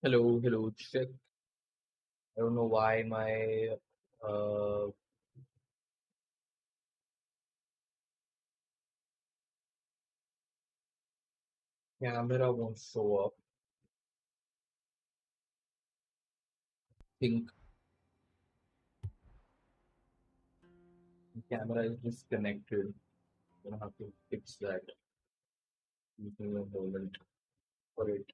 Hello, check. I don't know why my uh, camera won't show up. Think the camera is disconnected. Gonna have to fix that. Give me a moment for it.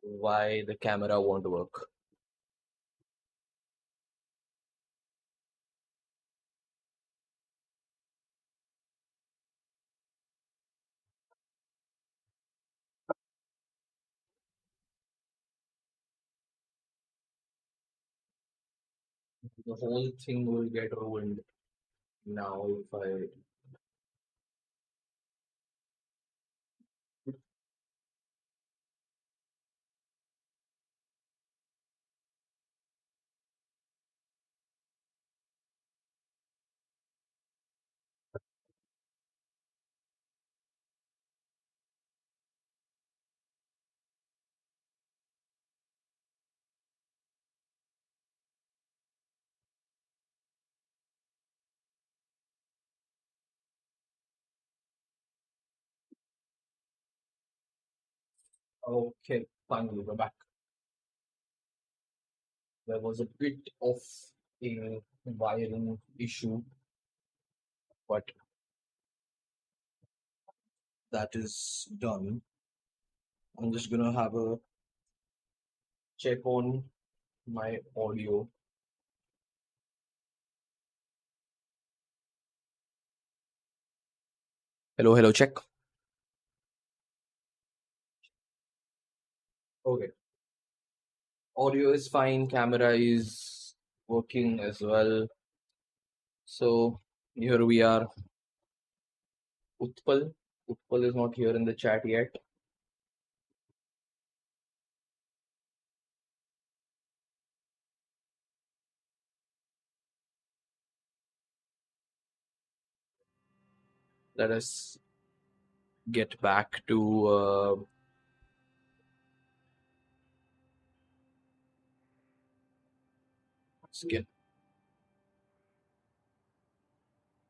Why the camera won't work? The whole thing will get ruined now if I. Okay, finally we're back. There was a bit of a wiring issue, but that is done. I'm just gonna have a check on my audio. Hello, check. Okay. Audio is fine, camera is working as well. So here we are. Utpal. Utpal is not here in the chat yet. Let us get back to let's get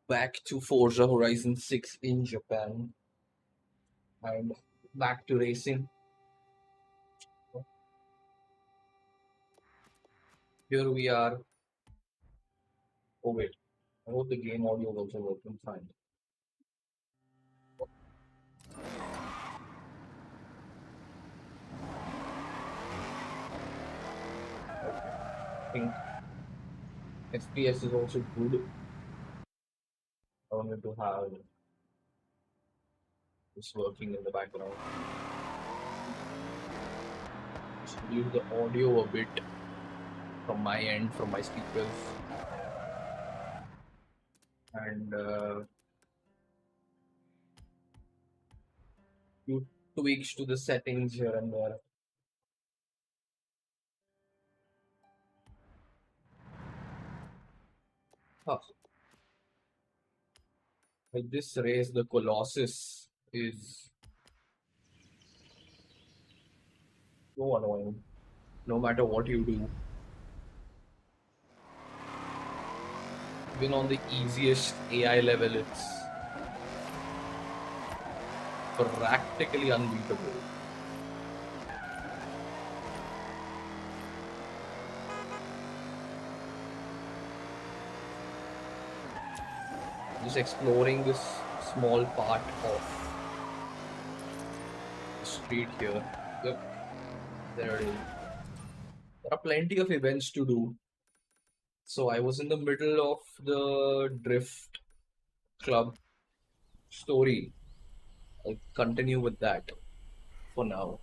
back to Forza Horizon 6 in Japan and back to racing. Here we are. Oh wait, I hope the game audio is also working fine. I think FPS is also good. I wanted to have this working in the background. Just use the audio a bit from my end, from my speakers, and few tweaks to the settings here and there. Huh. Like this race, the Colossus is so annoying. No matter what you do, even on the easiest AI level, it's practically unbeatable. Just exploring this small part of the street here. Yep, there it is. There are plenty of events to do. So I was in the middle of the drift club story. I'll continue with that for now.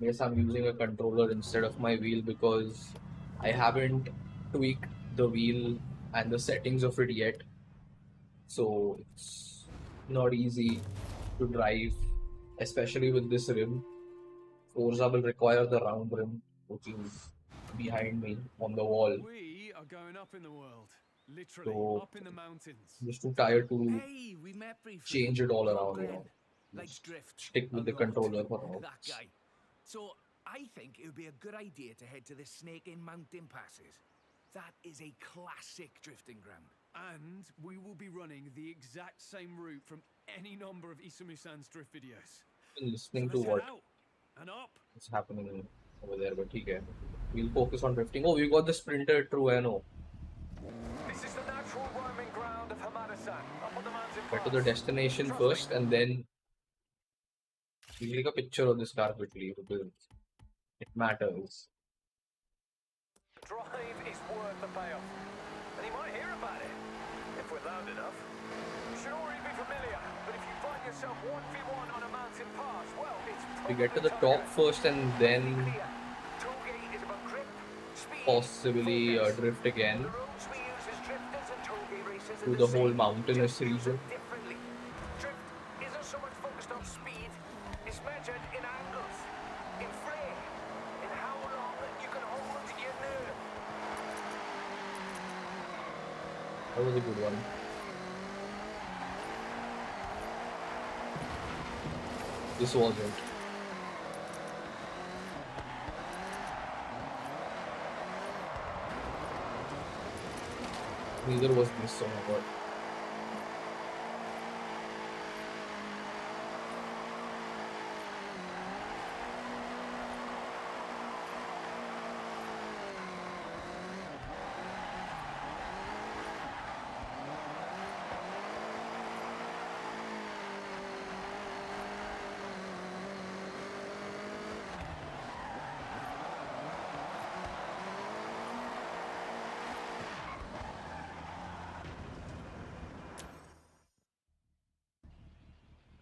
Yes, I'm using a controller instead of my wheel because I haven't tweaked the wheel and the settings of it yet. So it's not easy to drive, especially with this rim. Forza will require the round rim, which is behind me on the wall. We are going up in the world, literally So up in the mountains. I'm just too tired to Hey, we met briefly. change it all You're around, Glenn. Likes Just drift. stick with A the lot. controller for now. That guy. So I think it would be a good idea to head to the Snake in Mountain Passes. That is a classic drifting ground. And we will be running the exact same route from any number of Isamu-san's drift videos. Listening So to let's what head out and up. is happening over there, but okay. We'll focus on drifting. Oh, we got the Sprinter Trueno. This is the natural roaming ground of Hamada-san, up on the mountain Get to pass. the destination Trust first, me. and then we'll take a picture of this car quickly because it matters. The drive is worth the payoff. And you might hear about it, if we're loud enough. You should already be familiar, but if you find yourself 1v1 on a mountain pass, well, it's We get to the probably top first and then clear. Tollgate is about grip, speed, possibly focus. drift again The roads we use as drifters and tollgate racers are through the whole same, mountainous just use region. them differently. Drift isn't so much focused on speed, it's measured in angles, in flare, in how long you can hold your nerve. That was a good one. This wasn't. Neither was this song, but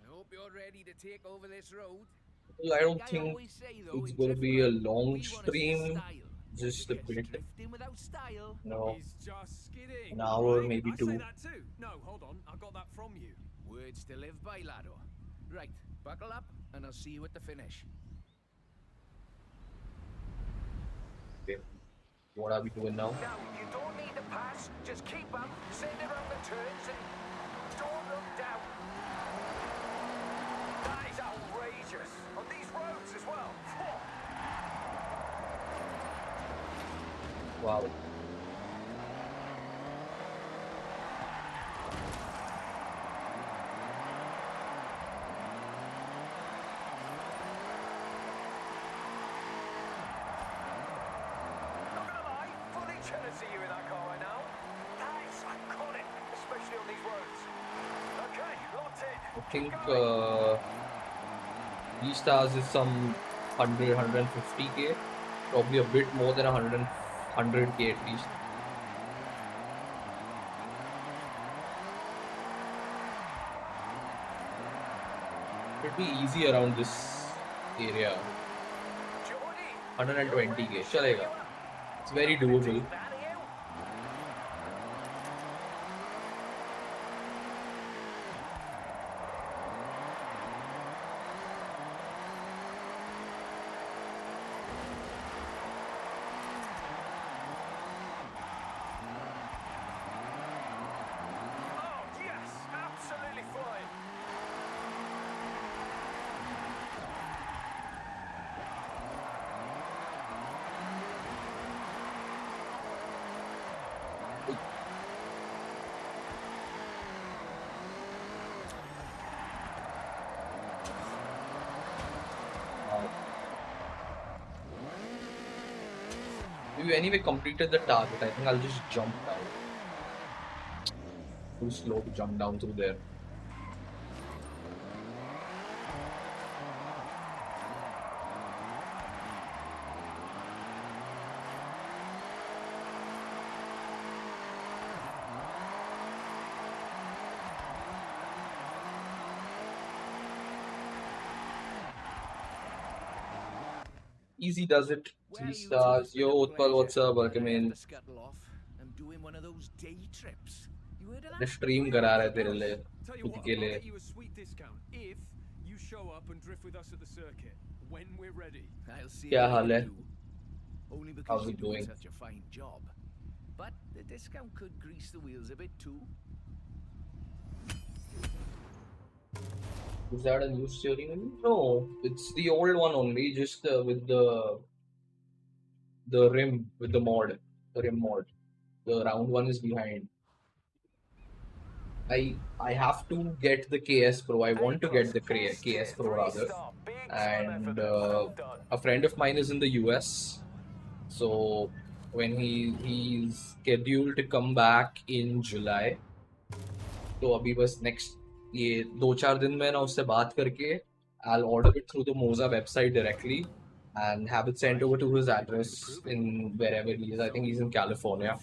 I hope you're ready to take over this road. I don't Like I think always say, though, it's in gonna Drift be a Club, long we wanna see stream, style. just a Because bit, drifting without style. no, He's just skidding. an hour, right? maybe I two. say that too. No, hold on. I got that from you. Words to live by, laddo. Right, buckle up, and I'll see you at the finish. Okay. What are we doing now? Now, you don't need the pass, just keep up, send around the turns, and don't look down. That is outrageous, on these roads as well. Wow. Not gonna lie, fully jealous of you in that car right now. That is iconic, especially on these roads. Okay, locked in. I think V-Stars is some 100, 150k, probably a bit more than 100k at least. It'd be easy around this area. Jordy, 120k, chalega. It's very doable. that are you? Oh, yes, absolutely flying. We anyway completed the target. I think I'll just jump down. Too slow to jump down through there. Easy does it. Well, 3 you two, it's stars. been Yo, a Utpal, what's pleasure, up? but Welcome I have in. to scuttle off. I'm doing one of those day trips. You heard of The that? stream Oh, yeah, करा yeah, रहे तेरे boss. लिए Tell you खुद what, के I'll लिए. get you a sweet discount if you show up and drift with us at the circuit when we're ready. I'll see क्या what I hall can है? do. Only because How's you're it doing going? such a fine job. But the discount could grease the wheels a bit too. Is that a new steering wheel? No, it's the old one only, just with the rim, with the mod, the rim mod. The round one is behind. I have to get the KS Pro. I want to get the KS Pro rather. And a friend of mine is in the US, so when he's scheduled to come back in July, तो अभी बस next ये 2-4 दिन में ना उससे बात करके I'll order it through the Moza website directly and have it sent over to his address in wherever he is. I think he's in California.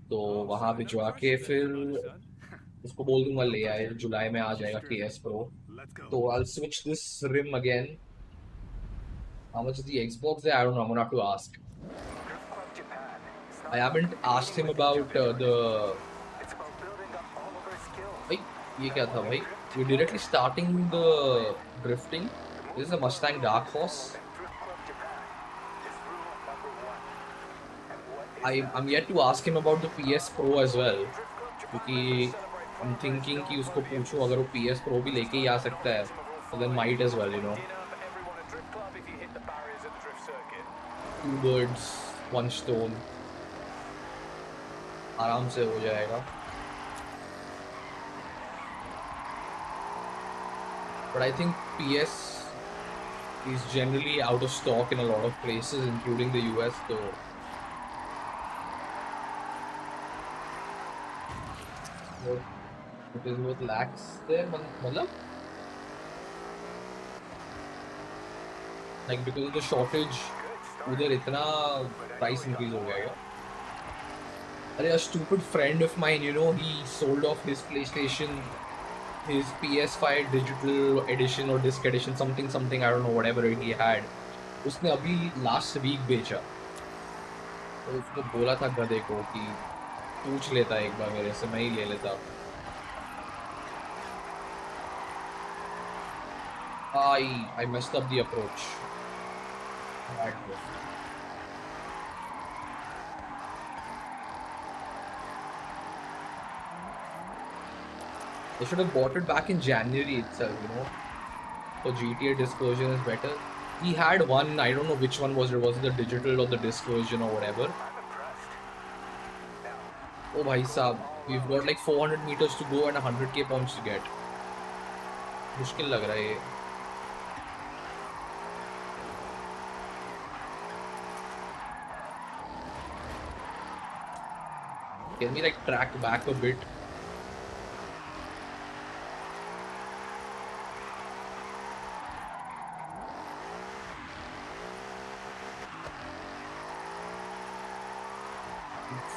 तो वहाँ भिजवा के फिर उसको बोल दूंगा ले आए, जुलाई में आ जाएगा KS Pro. So I'll switch this rim again. How much is the Xbox there? I don't know. I'm gonna have to ask. I haven't asked him about the. भाई ये क्या था भाई? You're directly starting the drifting. This is a Mustang Dark Horse. I'm yet to ask him about the PS Pro as well. क्योंकि I'm thinking कि उसको पूछूं अगर वो PS Pro भी लेके ही आ सकता है, so then might as well, you know. Two birds, one stone. आराम से हो जाएगा. But I think PS is generally out of stock in a lot of places, including the US. So it is worth lakhs there, मतलब like because of the shortage, उधर इतना price increase हो गया क्या? अरे a stupid friend of mine, you know, he sold off his PlayStation, his PS5 digital edition or disc edition, something, I don't know, whatever he had. उसने अभी last week बेचा. तो उसको बोला था गधे को कि पूछ लेता एक बार मेरे से, मैं ही ले लेता. I messed up the approach. Bad drift. They should have bought it back in January itself, you know. So GTA disc version is better. He had one, I don't know which one was it. Was it the digital or the disc version or whatever? Oh bhai sahab, we've got like 400 meters to go and 100k points to get. मुश्किल लग रहा है ये. Can we like track back a bit?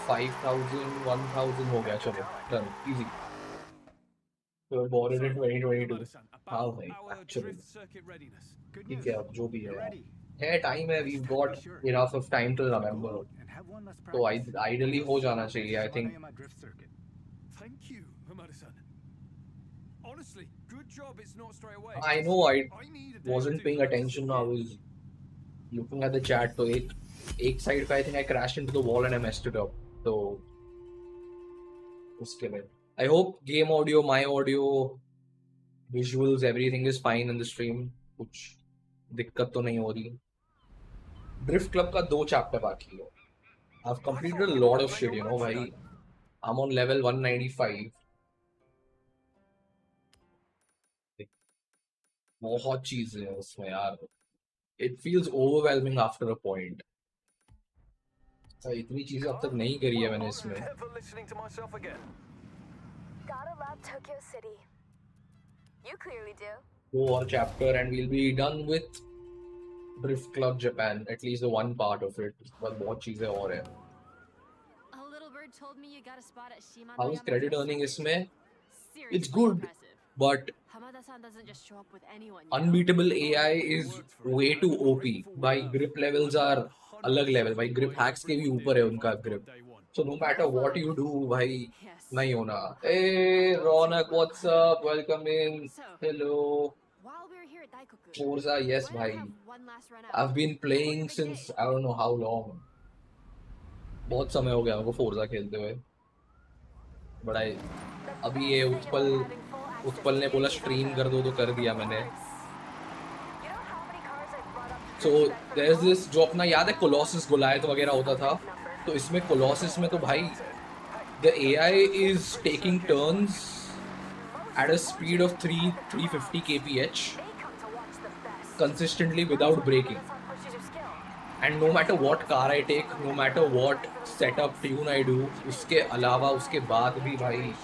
$5,000, $1,000 हो गया, चलो done, easy. So we bought it in 2022. हाँ भाई, actually. ठीक है, अब जो भी है यार. है time है, we've got enough of time till November. तो ideally हो जाना चाहिए, I think. Thank you, Hamada-san. Honestly, good job it's not straight away. I know I need a day or wasn't two paying for that to attention. sink I in. was looking at the chat. So एक side पे I think I crashed into the wall and I messed it up. So उसके लिए. I hope game audio, my audio, visuals, everything is fine in the stream. कुछ दिक्कत तो नहीं हो रही. Drift Club का 2 chapter बाकी है. I've completed a lot of shit, you know, भाई. I'm on level 195. बहुत चीजें हैं उसमें यार. It feels overwhelming after a point. इतनी चीजें अब तक नहीं करी है मैंने इसमें. Gotta love Tokyo City. You clearly do. 2 more chapter and we'll be done with Drift Club Japan. At least the one part of it. But बहुत चीजें और हैं. A little bird told me you got a spot at Shimano. How is credit earning इसमें? It's good, but doesn't just show up with anyone. Unbeatable AI is way too OP. भाई grip levels are अलग level. भाई grip hacks के भी ऊपर है उनका grip. So no matter what you do, भाई नहीं होना. Hey Ronak, what's up? Welcome in. Hello. While we're here at Daikoku, Forza, yes, why don't we भाई. have one last run out? I've been playing since I don't know how long. बहुत समय हो गया मेरे को Forza खेलते हुए. But I अभी ये उत्पल ने बोला स्ट्रीम कर दो तो कर दिया मैंने. So there's this जो अपना याद है Colossus Goliath वगैरह होता था, तो इसमें Colossus में तो भाई the AI is taking turns at a speed of 350 kph consistently without braking. And no matter what car I take, no matter what setup tune I do, उसके अलावा उसके बाद भी भाई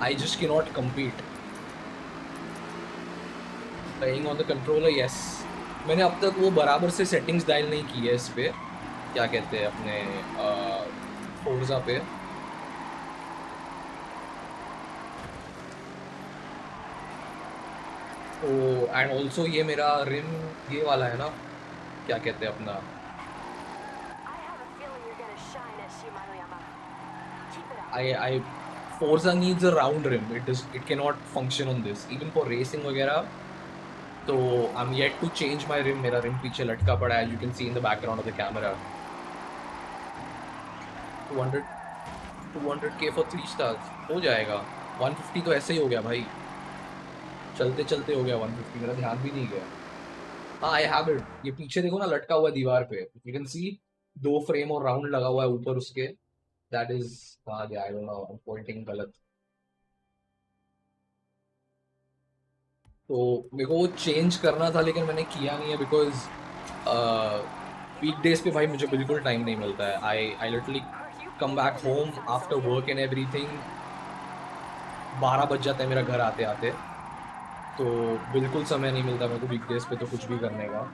I just cannot compete. Playing on the controller, yes. मैंने अब तक वो बराबर से सेटिंग्स डायल नहीं की है इस पे, क्या कहते हैं अपने Forza पे. तो एंड ऑल्सो ये मेरा रिम ये वाला है ना, क्या कहते हैं अपना, I Forza needs a round rim. It cannot function on this. Even for racing वगैरह. तो I'm yet to change my rim. मेरा rim पीछे लटका पड़ा है. You can see in the background of the camera. 200k for 3 stars. हो जाएगा. 150 तो ऐसे ही हो गया भाई. चलते चलते हो गया 150. मेरा ध्यान भी नहीं गया. हाँ, I have it. ये पीछे देखो ना, लटका हुआ दीवार पे. You can see 2 फ्रेम और राउंड लगा हुआ है ऊपर उसके. That is, I don't know, I'm pointing गलत. तो मेरे को वो चेंज करना था लेकिन मैंने किया नहीं है बिकॉज वीकडेज पे भाई मुझे बिल्कुल टाइम नहीं मिलता है. I literally come back home after work and everything. 12 बज जाता है मेरा घर आते आते, तो बिल्कुल समय नहीं मिलता मेरे को वीकडेज पे तो कुछ भी करने का.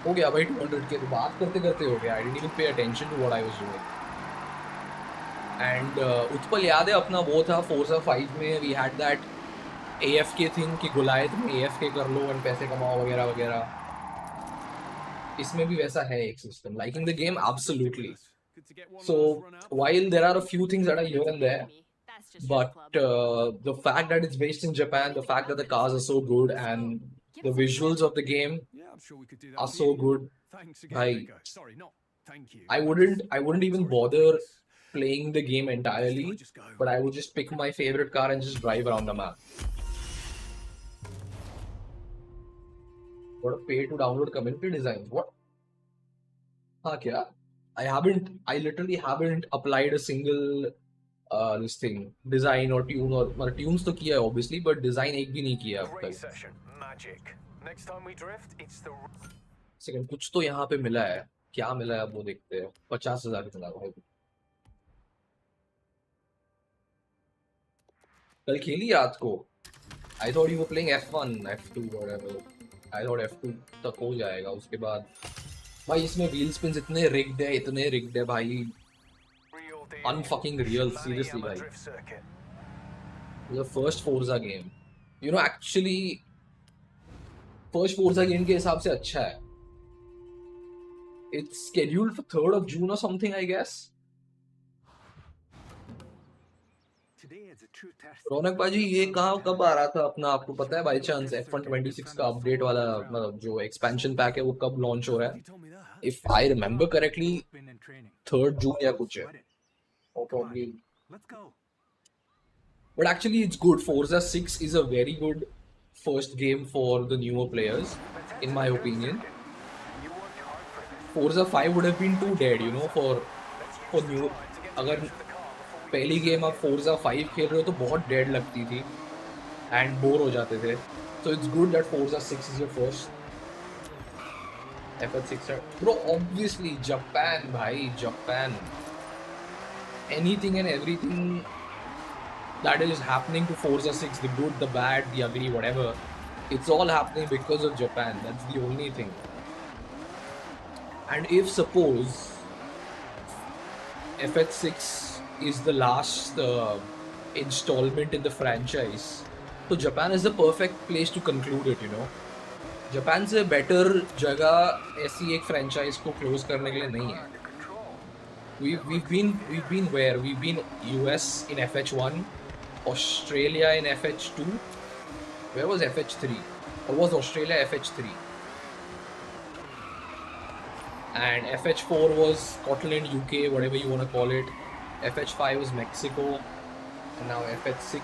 हो गया भाई 200 के, तो बात करते करते हो गया. I didn't even pay attention to what I was doing. And Utpal याद है अपना वो था Forza 5 में we had that AFK thing कि Goliath में AFK कर लो एंड पैसे कमाओ वगैरह वगैरह. इसमें भी वैसा है एक system. Liking the game absolutely. So while there are a few things that are here and there, but the fact that it's based in Japan, the fact that the cars are so good and the visuals of the game are so good, I wouldn't even bother playing the game entirely, but I would just pick my favorite car and just drive around the map. What a pay to download community designs. What? हाँ क्या? I literally haven't applied a single this thing design or tune or tunes तो किया है obviously, but design एक भी नहीं किया अब तक. Next time we drift, it's the second कुछ तो यहाँ पे मिला है. क्या मिला है अब वो देखते हैं. 50,000 मिला भाई. कल खेली रात को. I thought you were playing F1, F2 whatever. I thought F2 तक हो जाएगा. उसके बाद भाई इसमें व्हील स्पिन्स इतने rigged है भाई. Unfucking real, seriously भाई. The first Forza game. You know, actually first Forza game के हिसाब से अच्छा है. It's scheduled for 3rd of June or something, I guess. रौनक बाजी ये कब आ रहा था अपना, आपको पता है बाई चांस? F126 का अपडेट वाला मतलब जो एक्सपेंशन पैक है वो कब लॉन्च हो रहा है? If I remember correctly 3rd June या कुछ है. Or probably. But actually it's good. Forza 6 is a very good first game for the newer players, in my opinion. Forza 5 would have been too dead, you know, for new. अगर पहली game आप Forza 5 खेल रहे हो तो बहुत dead लगती थी and बोर हो जाते थे. So it's good that Forza 6 is your first. F6 bro, obviously Japan भाई, Japan. Anything and everything that is happening to Forza 6, the good, the bad, the ugly, whatever, it's all happening because of Japan. That's the only thing. And if suppose FH6 is the last installment in the franchise, so Japan is the perfect place to conclude it, you know. Japan से better जगह ऐसी एक franchise को close करने के लिए नहीं है. We've been where we've been US in FH1, Australia in FH2. Where was FH3? Or was Australia FH3? And FH4 was Scotland, UK, whatever you want to call it. FH5 was Mexico, and now FH6.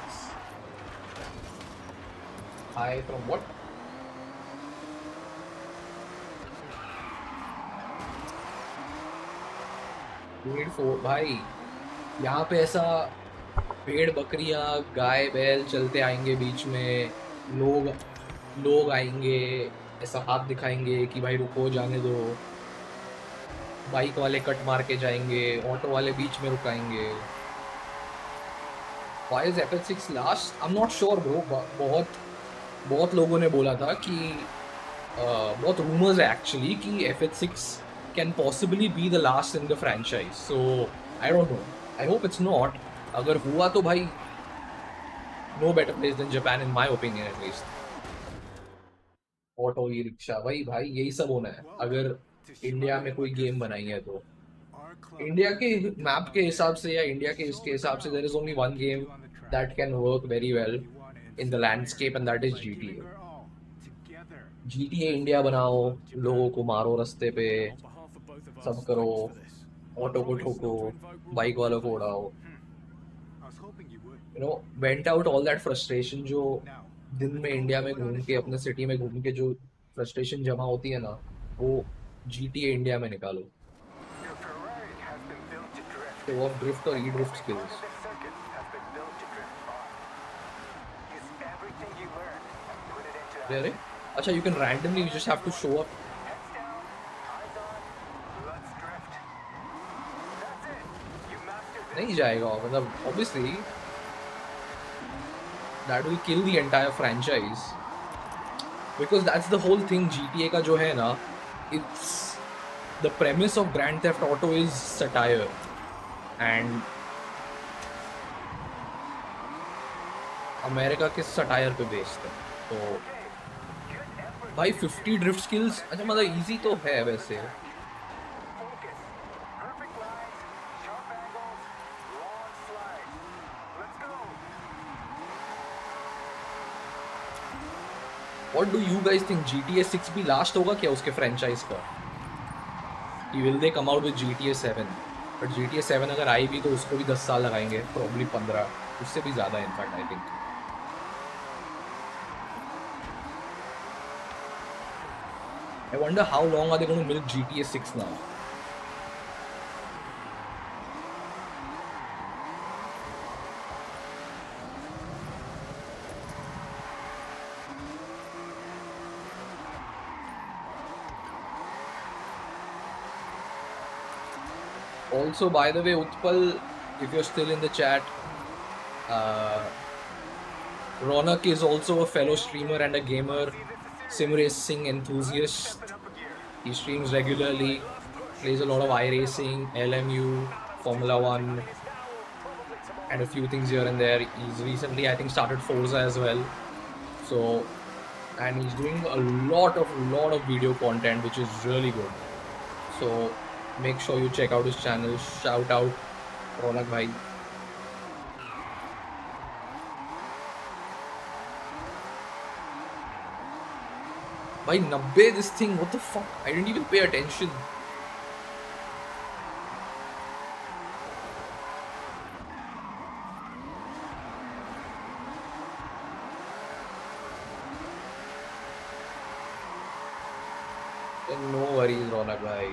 Hi from what? भाई यहाँ पे ऐसा भेड़ बकरियाँ गाय बैल चलते आएंगे बीच में, लोग आएंगे, ऐसा हाथ दिखाएंगे कि भाई रुको जाने दो, बाइक वाले कट मार के जाएंगे, ऑटो वाले बीच में रुकाएंगे. Why is FH6 last? I'm not sure bro. बहुत लोगों ने बोला था कि बहुत rumors है actually कि FH6 can possibly be the last in the franchise. So I don't know. I hope it's not. अगर हुआ तो भाई no better place than Japan in my opinion at least. Auto e rickshaw भाई यही सब होना है अगर इंडिया में कोई गेम बनाई है तो. इंडिया के मैप के हिसाब से या इंडिया के इसके हिसाब से there is only one game that can work very well in the landscape and that is GTA. GTA India बनाओ, लोगों को मारो रास्ते पे, सब करो, ऑटो को ठोको, बाइक वालों को उड़ाओ, you know, vent out all that frustration जो दिन में इंडिया में घूम के अपने सिटी में घूम के जो फ्रस्ट्रेशन जमा होती है ना, वो GTA इंडिया में निकालो. Show off drift or e-drift skills. अरे अच्छा, you can randomly, you just have to show up. नहीं जाएगा मतलब obviously that will kill the entire franchise because that's the whole thing. GTA का जो है ना, it's the premise of Grand Theft Auto is satire and America के satire पे based है. तो भाई 50 ड्रिफ्ट स्किल्स, अच्छा मतलब इजी तो है वैसे. What do you guys think? GTA 6 भी लास्ट होगा क्या उसके फ्रेंचाइज का? Will they come out with GTA 7? But GTA 7 अगर आई भी तो उसको भी 10 साल लगाएंगे, probably 15, उससे भी ज़्यादा in fact I think. I wonder how long are they going to milk GTA 6 now? Also, by the way, Utpal, if you're still in the chat, Ronak is also a fellow streamer and a gamer, sim racing enthusiast. He streams regularly, plays a lot of iRacing, LMU, Formula 1, and a few things here and there. He's recently, I think, started Forza as well. So, and he's doing a lot of video content, which is really good. So, make sure you check out his channel. Shout out Ronak bhai. Bhai 90 this thing, what the fuck? I didn't even pay attention. No worries, Ronak bhai.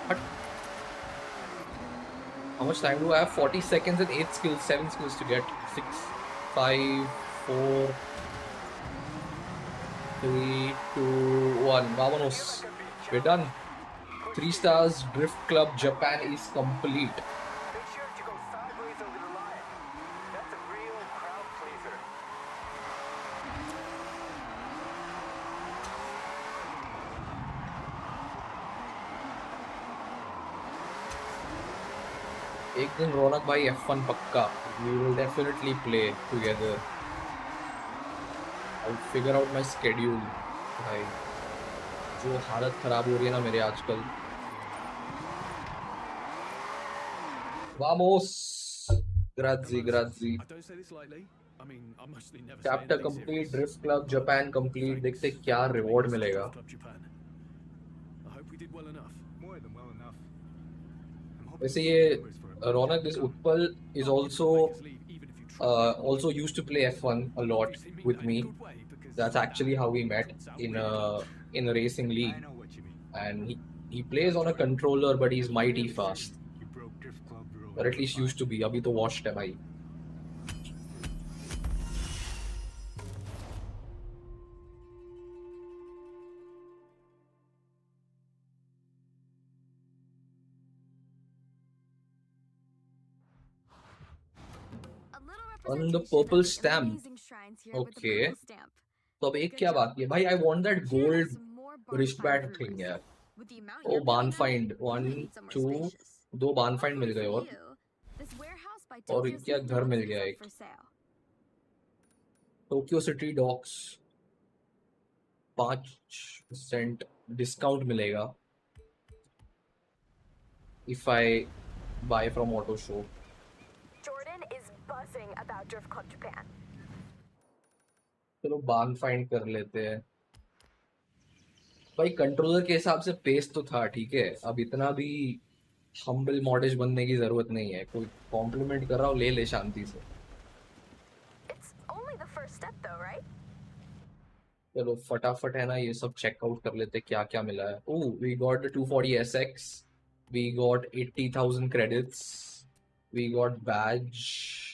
What? How much time do I have? 40 seconds and 8 skills, 7 skills to get. 6, 5, 4, 3, 2, 1. Vamonos. We're done. 3 stars. Drift Club Japan is complete. एक दिन रौनक भाई F1 पक्का. We will definitely play together. I'll figure out my schedule. भाई जो हालत खराब हो रही है ना मेरे आजकल. Vamos. Grazie, grazie. I don't say this lightly. I mean, I mostly never say Chapter anything complete. serious. Drift Club Japan complete. देखते क्या reward मिलेगा. Club Japan. I hope we did well enough. More than well enough. वैसे ये रौनक this Utpal is also used to play F1 a lot with me. That's actually how we met in a racing I league. know what you mean. And he plays on a controller, but he's mighty fast. You broke Drift Club rule. Or at least used to be. अभी तो washed है भाई. On the purple stamp. Okay. तो अब एक क्या बाकी है भाई? I want that gold wristband thing यार. Oh, barn find 1, 2, 2 barn find मिल गए और क्या घर मिल गया एक. टोक्यो सिटी डॉक्स 5% डिस्काउंट मिलेगा if I buy from Auto Show. Jordan is buzzing about Drift Club Japan. चलो बार्न फाइंड कर लेते हैं भाई. कंट्रोलर के हिसाब से पेस तो था ठीक है. अब इतना भी हम्बल मॉडेस्ट बनने की जरूरत नहीं है. कोई कॉम्प्लीमेंट कर रहा हो ले ले शांति से. It's only the first step though, right? चलो फटाफट है ना ये सब चेकआउट कर लेते क्या क्या मिला है. Oh we got the 240SX. We got 80,000 credits. We got badge.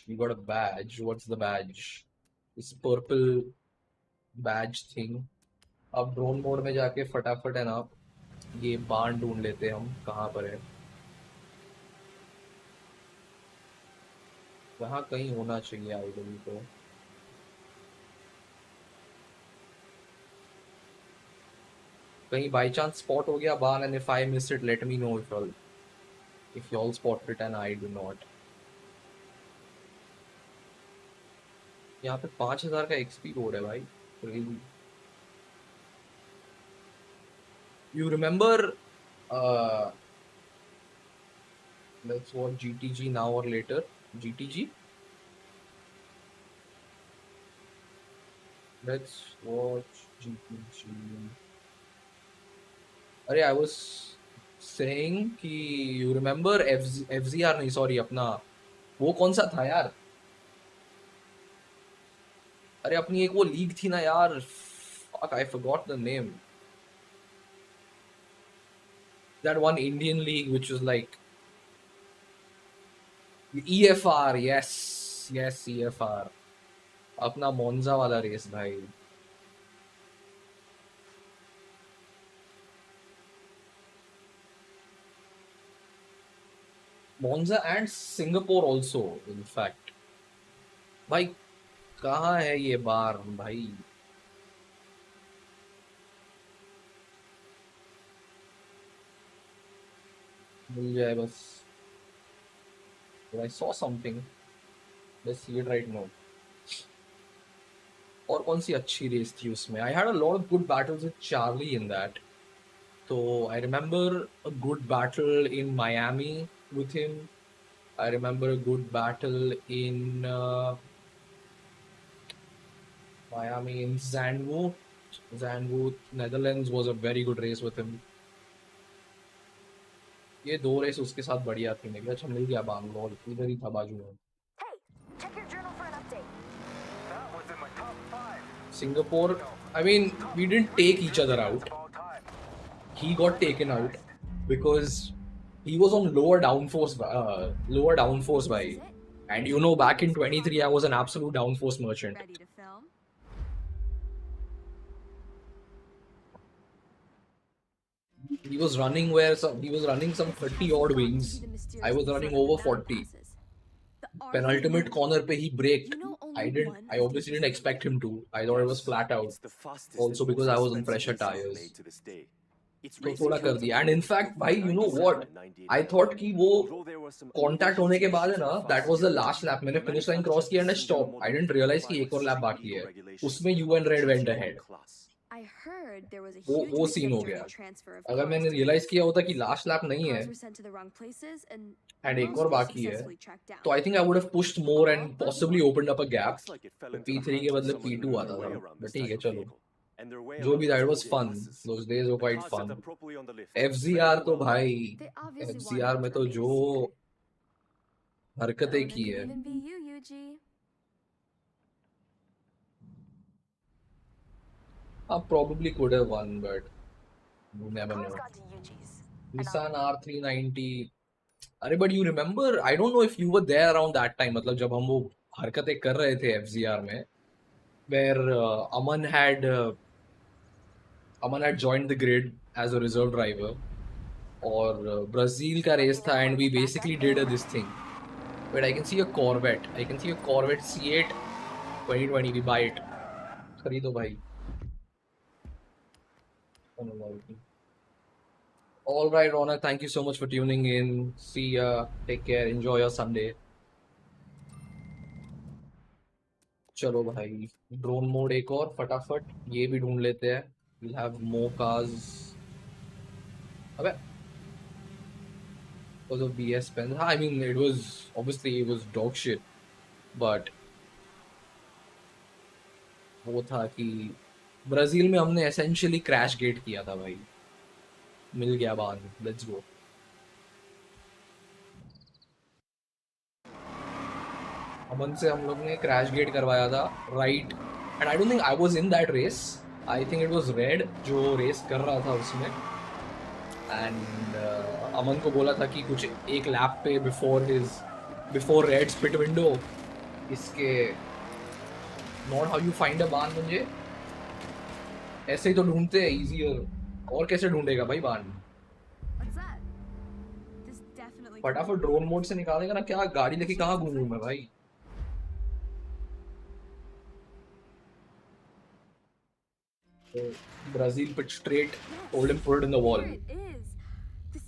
We got a badge. What's the badge? This purple badge thing. अब ड्रोन मोड में जाके फटाफट है ना ये बाण ढूंढ लेते हैं हम कहाँ पर है. वहाँ कहीं होना चाहिए आइडल तो. कहीं बाई चांस स्पॉट हो गया बाण and if I miss it let me know if you all spot it and I do not. यहाँ पे 5,000 का XP कोड है भाई. Crazy. You remember let's watch GTG now or later. GTG. Let's watch GTG. अरे I was saying कि you remember FZR नहीं sorry अपना वो कौन सा था यार. अरे अपनी एक वो लीग थी ना यार. Fuck, I forgot the name. That one Indian league which was like EFR. yes EFR. अपना मोन्जा वाला रेस भाई. Monza and Singapore also in fact. भाई कहाँ है ये बार भाई. मिल जाए बस. I saw something. Let's see it right now. और कौन सी अच्छी रेस थी उसमें. I had a lot of good battles with Charlie in that. So I remember a good battle in Miami with him. I remember a good battle in Miami in Zandvoort, Netherlands was a very good race with him. ये 2 race उसके साथ बढ़िया थी. मेरे अच्छा मिल गया बैंगलोर इधर ही था बाजू में. Hey, check your journal for an update. That was in my top 5. Singapore, I mean we didn't take each other out. Of all time. He got taken out because he was on lower downforce by. And you know back in 23 I was an absolute downforce merchant. Ready to film? He was running some 30 odd wings. I was running over 40. Penultimate corner pe he braked. I obviously didn't expect him to. I thought it was flat out. Also because I was on pressure tires. To this day. तो थोड़ा कर दिया. And in fact, भाई, you know what? I thought कि वो contact होने के बाद है ना, that was the last lap. मैंने finish line cross किया and I stopped. I didn't realize कि एक और lap बाकी है. उसमें you and Red went ahead. I heard there was a वो huge scene mix-up हो during गया. the transfer of अगर cars मैंने to realize Hive. किया होता कि last lap नहीं है Cars were sent to the wrong places and and एक most और were बाकी है, successfully tracked down. तो I think I would have pushed more and possibly opened up a gap. तो P3 के बदले P2 आता था. But ठीक है, चलो. जो भी, that was fun. Those days were quite fun. FZR तो भाई, They obviously FZR wanted में it to तो remain जो secret. The हरकतें owner की could है. even be you, Yuji. Probably could have won, but you never Car's know. gone to Yuji's. Nissan R390. अरे but you remember, I don't know if you were there around that time, मतलब जब हम वो हरकतें कर रहे थे FZR में, where Aman had joined the grid as a reserve driver, और ब्राजील का रेस था, and we basically did this thing. But I can see a Corvette. I can see a Corvette C8 2020. We buy it. खरीदो भाई. All right, Rona. Thank you so much for tuning in. See ya. Take care. Enjoy your Sunday. चलो भाई, drone mode एक और फटाफट ये भी ढूंढ लेते हैं. We'll have more cars. अबे, because of BS pens. I mean, it was dog shit, but वो था कि ब्राजील में हमने essentially क्रैश गेट किया था भाई. मिल गया बान. Let's go. अमन से हम लोग ने क्रैश गेट करवाया था, right. And I don't think I was in that race. I think it was red जो रेस कर रहा था उसमें. एंड अमन को बोला था कि कुछ एक लैप पे बिफोर रेड स्पिट विंडो इसके not how you find a बान. मुझे ऐसे ही तो ढूंढते हैं इजियर. और कैसे ढूंढेगा भाई बान? What's that? This definitely फटाफट ड्रोन मोड से निकालेगा ना. क्या गाड़ी लेके कहाँ घूमूं मैं भाई? Brazil put straight, told him put it in the wall. Here it is. The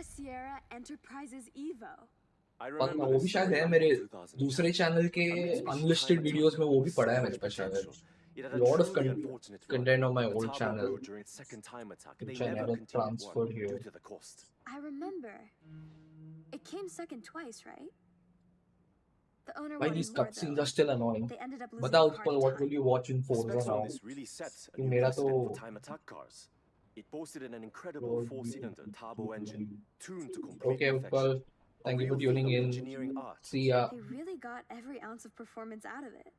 Sierra Enterprises Evo. पता वो भी शायद है मेरे दूसरे चैनल के अनलिस्टेड वीडियोस में. वो भी पड़ा है मेरे पास शायद. Lot of content on my old channel, which I never transferred here. I remember. It came second twice, right? The owner Why wanted these more, cutscenes though. are still annoying. They ended up losing बताओ the car Utpal, to what time. will you watch in Forza now? कि मेरा तो It boasted an incredible four-cylinder turbo engine tuned to complete okay, perfection. Utpal, thank you for A real tuning feat of in. engineering art. See ya. They really got every ounce of performance out of it.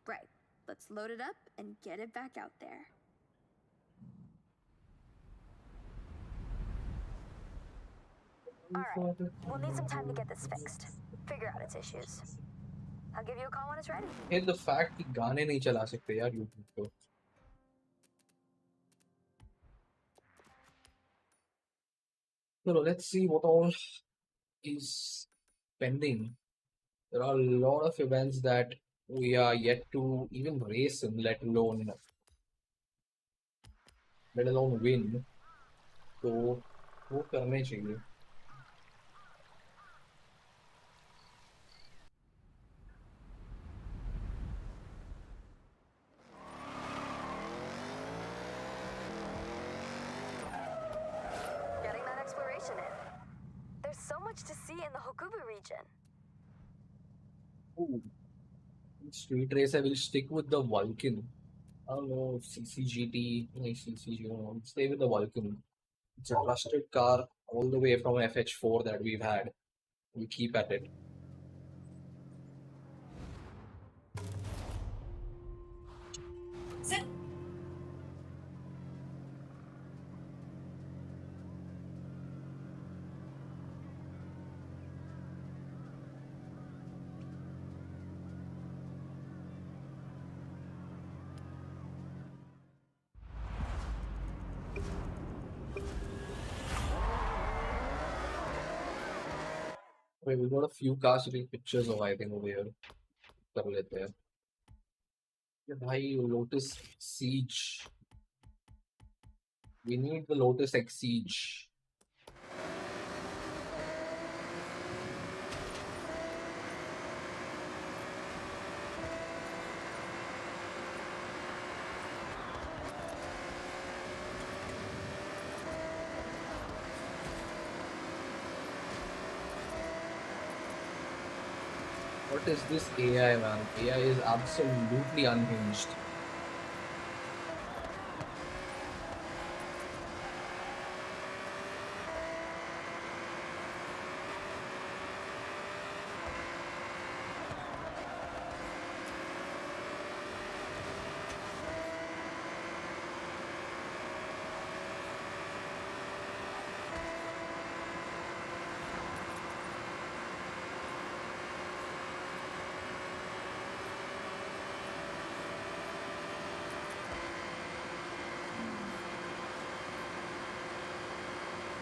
Right. Let's load it up and get it back out there. Alright, we'll need some time to get this fixed. Figure out its issues. I'll give you a call when it's ready. Hey, the fact कि गाने नहीं चला सकते यार YouTube पे. So let's see what all is pending. There are a lot of events that we are yet to even race in, let alone win. तो वो करने चाहिए. Getting that exploration in. There's so much to see in the Hokubu region. Ooh. Street race, I will stick with the Vulcan. I don't know, CCGT, stay with the Vulcan. It's a trusted car all the way from FH4 that we've had. We keep at it. Wait, we got a few cars to take pictures of, I think, over here. कर लेते हैं. ये भाई Lotus Siege We need the Lotus X Siege. What is this AI, man? AI is absolutely unhinged.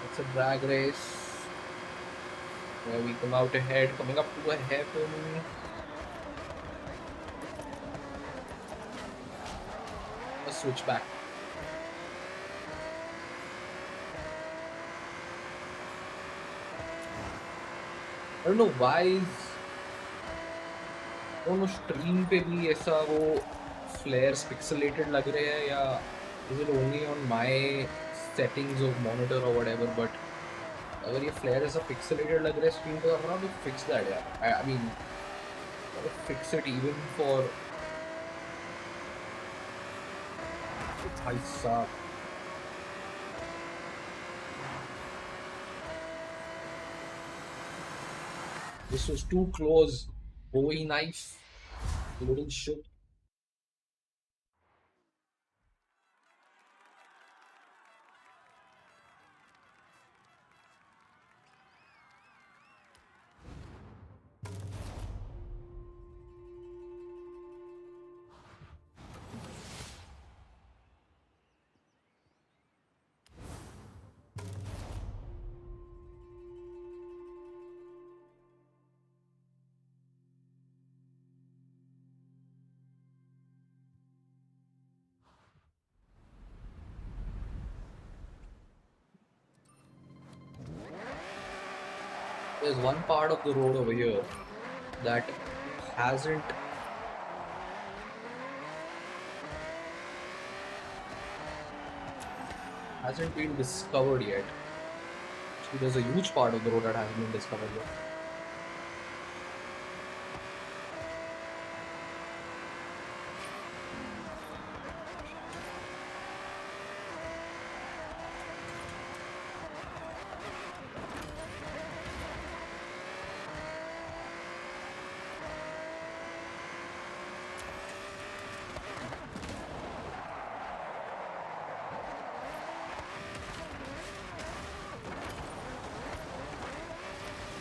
It's a drag race where we come out ahead, coming up to a hairpin. A switchback. I don't know why is दोनों stream पे भी ऐसा वो फ्लेयर्स pixelated लग रहे हैं या is it only on my settings of monitor or whatever, but अगर ये फ्लेयर ऐसा पिक्सेलेटेड लग रहा है स्क्रीन पे तो तो fix that यार. I mean fix it even for भाई साहब. This was too close. Bowie knife. Little shit. There's one part of the road over here that hasn't been discovered yet. So there's a huge part of the road that hasn't been discovered yet.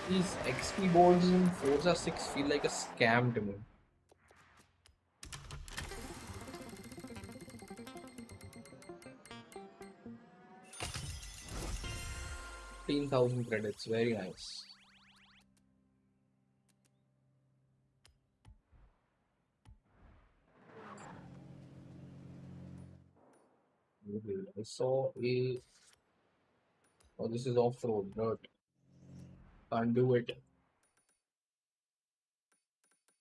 These XP boards in Forza 6 feel like a scam to me. $15,000 credits, very nice. I saw a... Oh, this is off-road, dirt. Can't do it.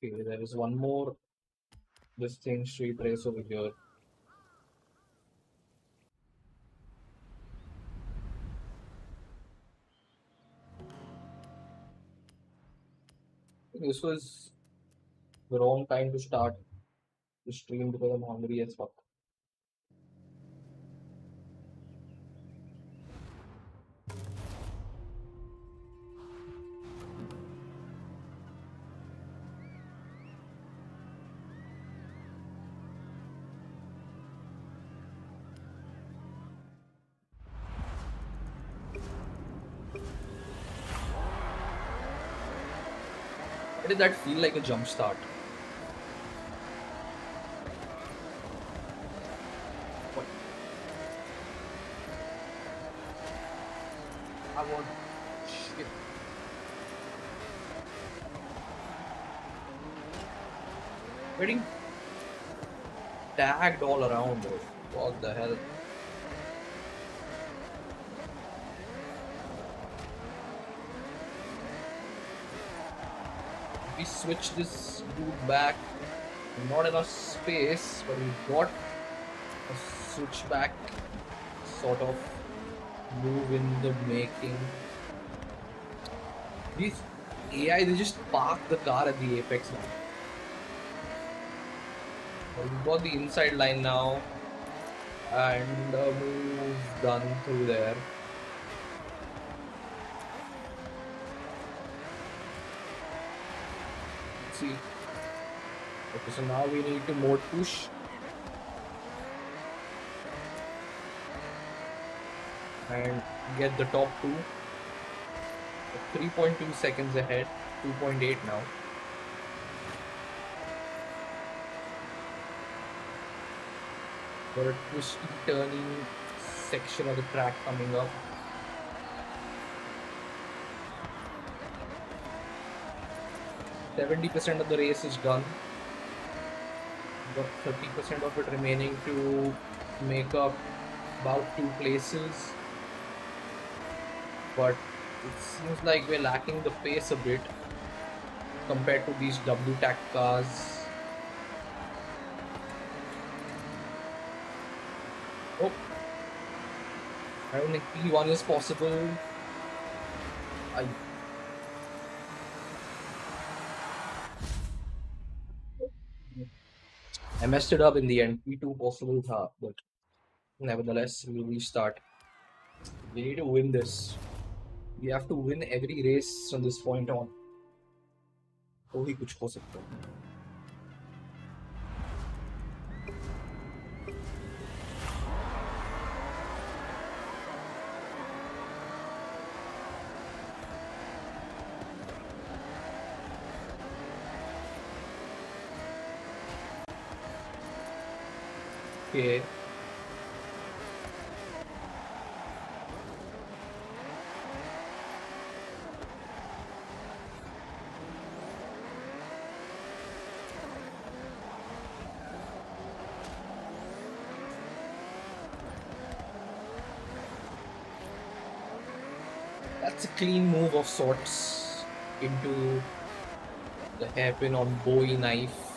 Okay, there is one more this thing street race over here. This was the wrong time to start the stream because I'm hungry as fuck. Why did that feel like a jump start? What? I want shit. Getting tagged all around, bro. What the hell? we switch this dude back. Not enough space, but we got a switchback sort of move in the making. These AI, they just park the car at the apex now. We've got the inside line now, and a move done through there. Let's see. Okay, so now we need to mode push. And get the top two. 3.2 seconds ahead, 2.8 now. Got a twisty turning section of the track coming up. %70 of the race is done. Got 30% of it remaining to make up about 2 places. But it seems like we're lacking the pace a bit compared to these WTAC cars. Oh, I don't think P1 is possible. I messed it up in the end. P2 possible, but nevertheless, we'll restart. We need to win this. We have to win every race from this point on. तो ही कुछ हो सकता है. Okay. That's a clean move of sorts into the hairpin on Bowie knife,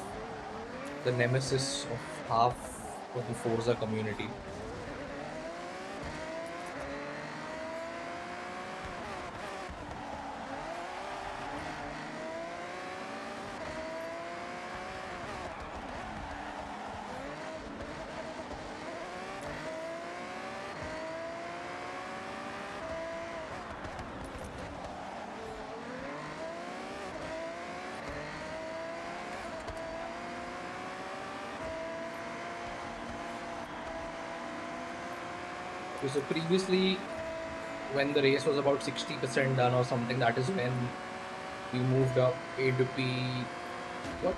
the nemesis of half of the Forza community. So previously, when the race was about 60% done or something, that is when we moved up A to P. What?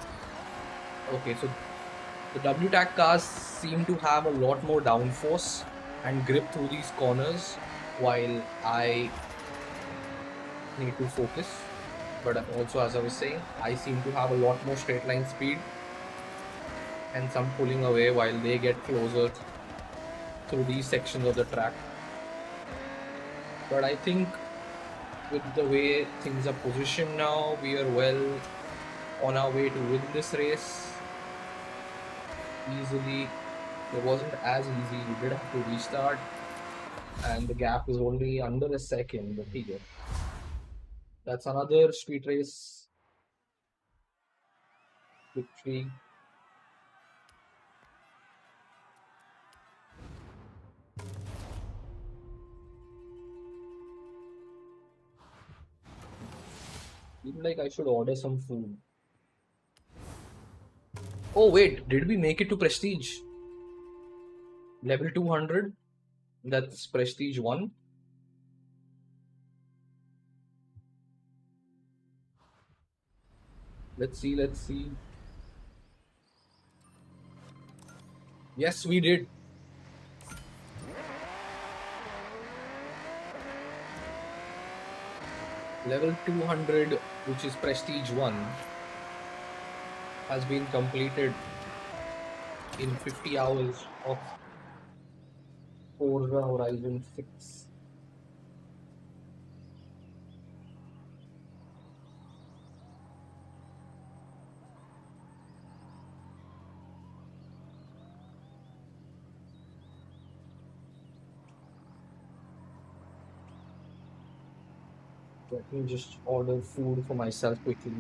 Okay, so the WTAC cars seem to have a lot more downforce and grip through these corners, while I need to focus. But also, as I was saying, I seem to have a lot more straight line speed and some pulling away while they get closer through these sections of the track. But I think with the way things are positioned now, we are well on our way to win this race easily. It wasn't as easy. We did have to restart, and the gap is only under a second. But here, that's another street race victory. Feel like I should order some food. Oh wait, did we make it to Prestige? Level 200? That's Prestige 1. Let's see. Yes, we did. Level 200, which is Prestige 1, has been completed in 50 hours of Forza Horizon 6. Let me just order food for myself quickly.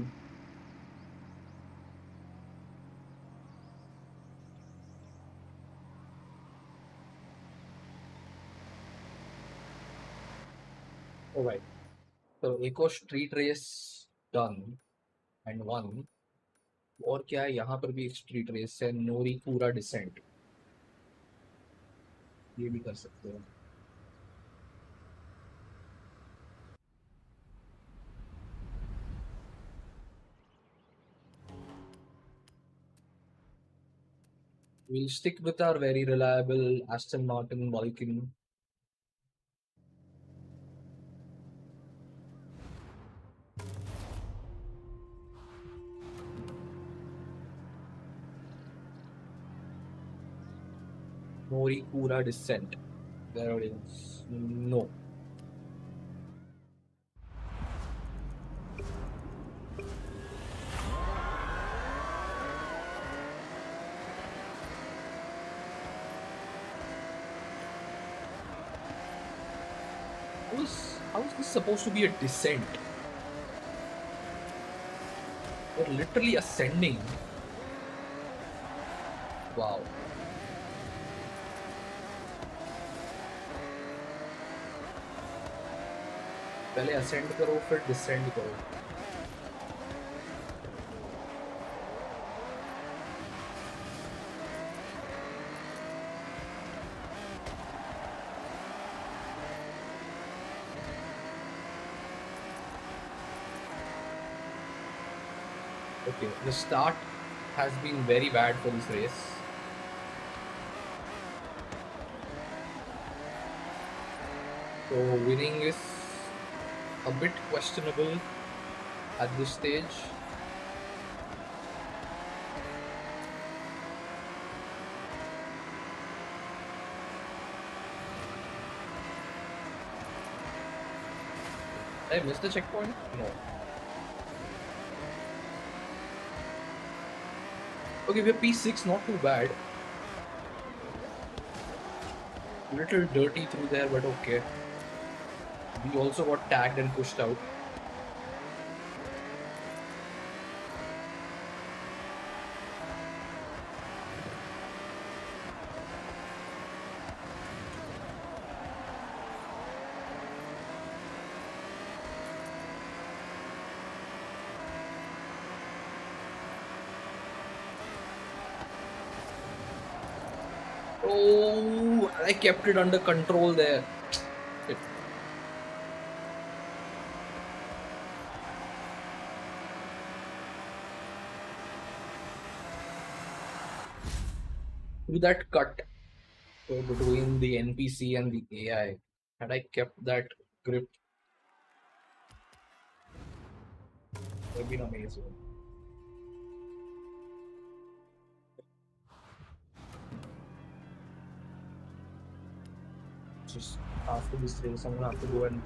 Alright, so एक और street race done and won. और क्या है, यहाँ पर भी एक street race है, नोरीकूरा descent. ये भी कर सकते हैं. We'll stick with our very reliable Aston Martin Vulcan. Norikura descent. There it is. No. How is this supposed to be a descent? We're literally ascending. Wow. पहले ascend करो फिर descend करो. Okay, the start has been very bad for this race. So winning is a bit questionable at this stage. Did I miss the checkpoint? No. Okay, we're P6, not too bad. Little dirty through there, but okay. We also got tagged and pushed out. Oh, I kept it under control there. Through that cut between the NPC and the AI, had I kept that grip, it would have been amazing. Just after this race, I'm gonna have to go and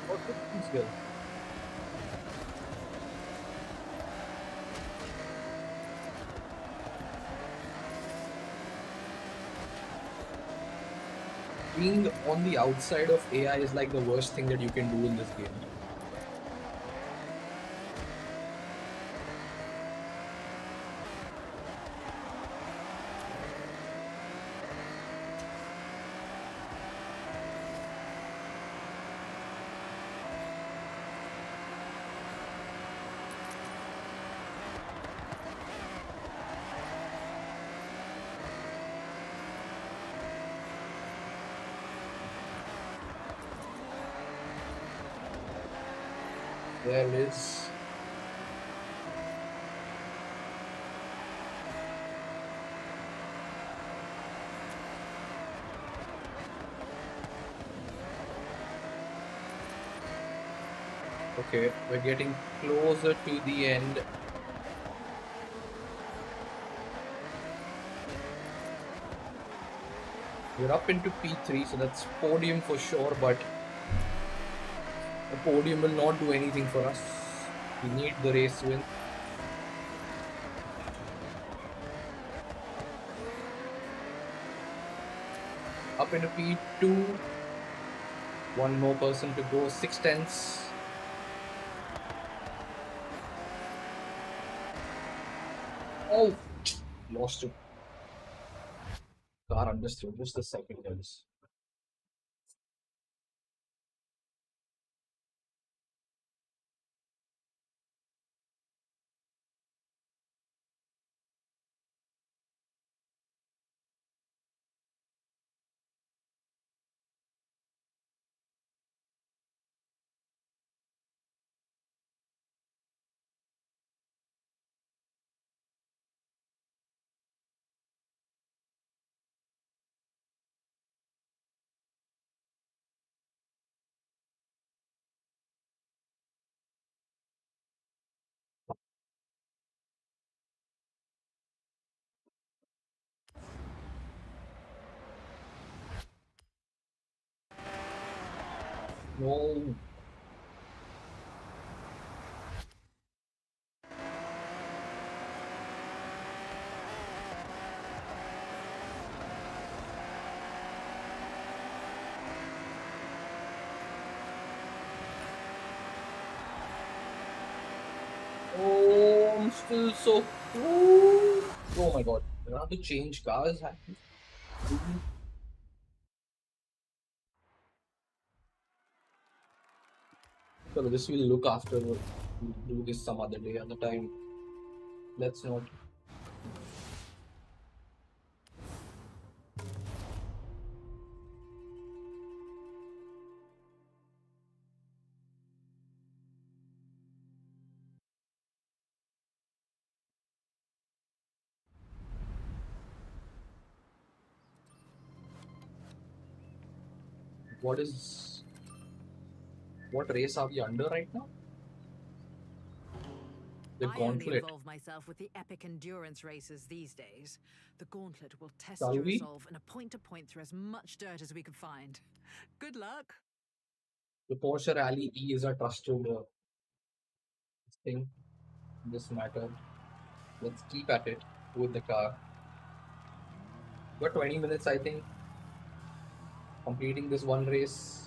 what is here? Being on the outside of AI is like the worst thing that you can do in this game. There it is. Okay, we're getting closer to the end. We're up into P3, so that's podium for sure, but The podium will not do anything for us. We need the race win. Up into P2. One more person to go. 6 tenths. Oh, lost it. Car understood. Just a second, guys. No. Oh, I'm still so cool. Oh my god. I have to change cars. So this will look after. We'll do this some other day, other time. Let's not. What race are we under right now? The I only gauntlet. involve myself with the epic endurance races these days. The gauntlet will test Shall your we? resolve in a point-to-point through as much dirt as we can find. Good luck. The Porsche Rally E is a trusted thing in this matter. Let's keep at it with the car. Got 20 minutes, I think, completing this one race.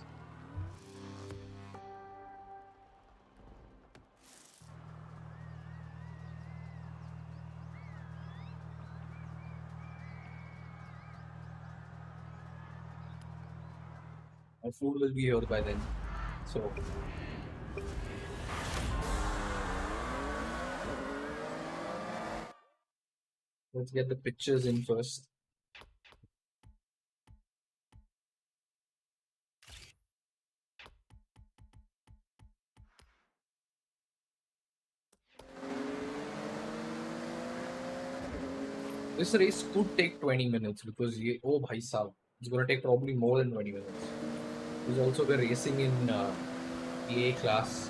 My food will be here by then. So let's get the pictures in first. This race could take 20 minutes because oh bhai sahab, it's gonna take probably more than 20 minutes. We'll also be racing in the A class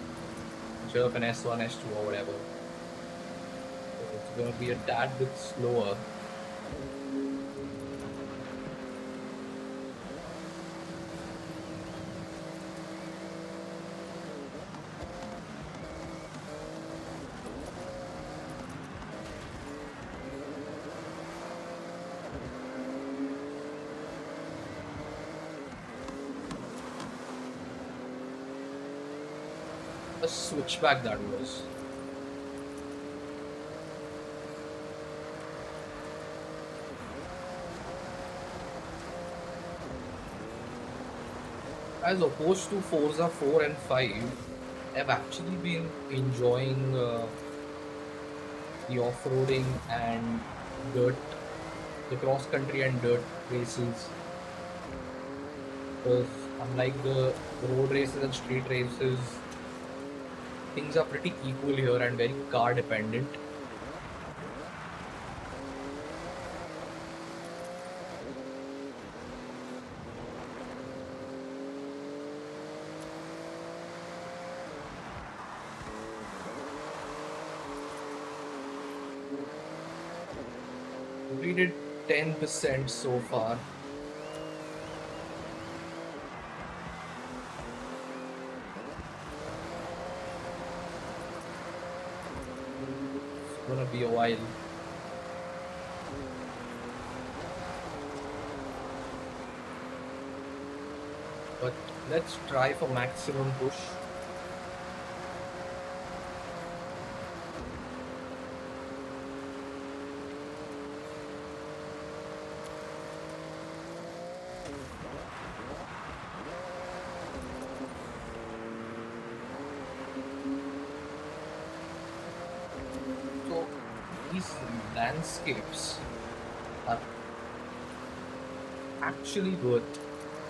instead of an S1, S2 or whatever. So it's gonna be a tad bit slower. A switchback that was. As opposed to Forza 4 and 5, I've actually been enjoying the off-roading and dirt, the cross-country and dirt races. Because unlike the road races and street races, things are pretty equal here and very car dependent. We did 10% so far. gonna be a while. But let's try for maximum push. So these landscapes are actually worth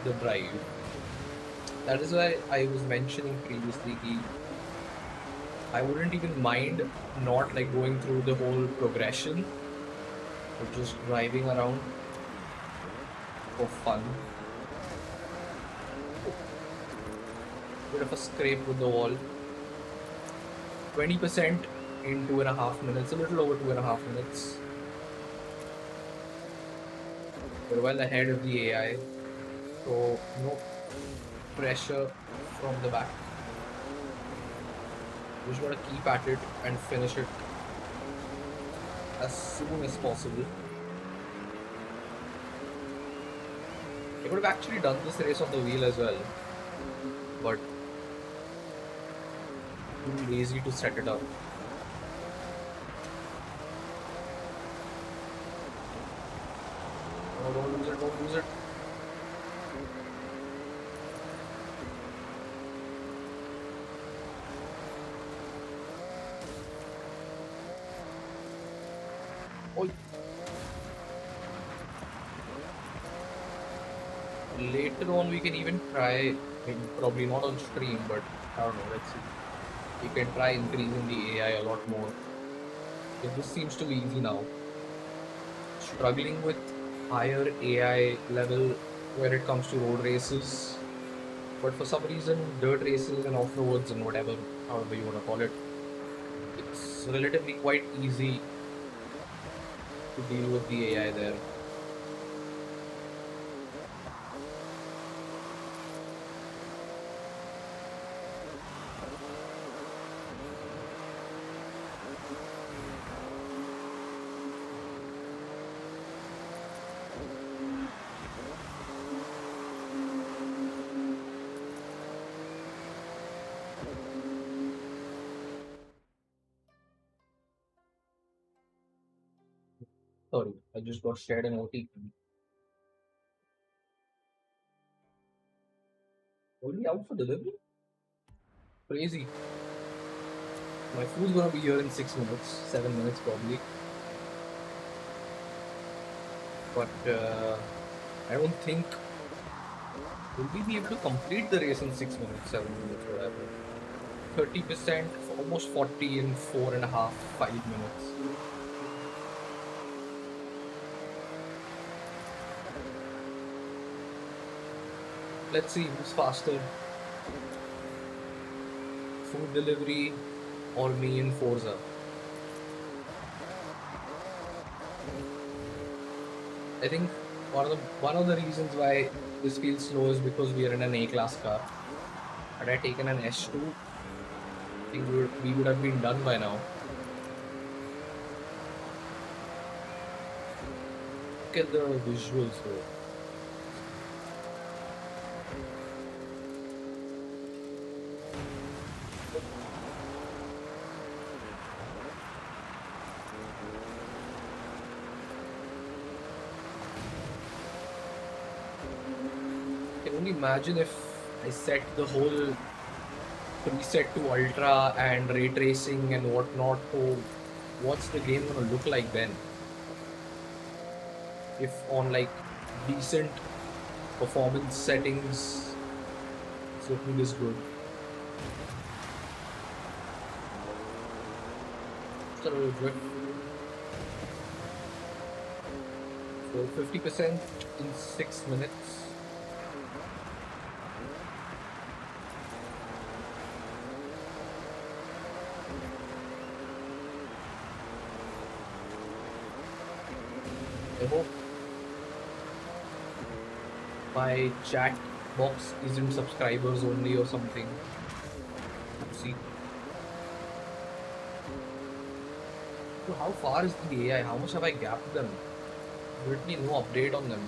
the drive. That is why I was mentioning previously I wouldn't even mind not like going through the whole progression, but just driving around for fun. Bit of a scrape with the wall. 20% in 2.5 minutes, a little over 2.5 minutes. We're well ahead of the AI, so no pressure from the back. We just gotta keep at it and finish it as soon as possible. I could have actually done this race on the wheel as well, but too lazy to set it up. Oh, don't lose it, don't lose it. Oh. Later on we can even try, probably not on stream, but I don't know, let's see. We can try increasing the AI a lot more. Because this seems to be easy now. Struggling with higher AI level when it comes to road races. But for some reason, dirt races and off-roads and whatever, however you want to call it, it's relatively quite easy to deal with the AI there. Sorry, I just got shared an OTP. Already out for delivery? Crazy. My food's gonna be here in 6 minutes, 7 minutes probably. But I don't think will we be able to complete the race in 6 minutes, 7 minutes, whatever. 30%, almost 40 in 4.5, 5 minutes. Let's see who's faster. Food delivery or me in Forza. I think one of the reasons why this feels slow is because we are in an A-class car. Had I taken an S2, I think we would have been done by now. Look at the visuals though. Imagine if I set the whole preset to ultra and ray tracing and whatnot, so what's the game gonna look like then? If on like decent performance settings, it's looking this good. So 50% in 6 minutes. I hope my chat box isn't subscribers only or something. Let's see. So how far is the AI? How much have I gapped them? Literally no update on them.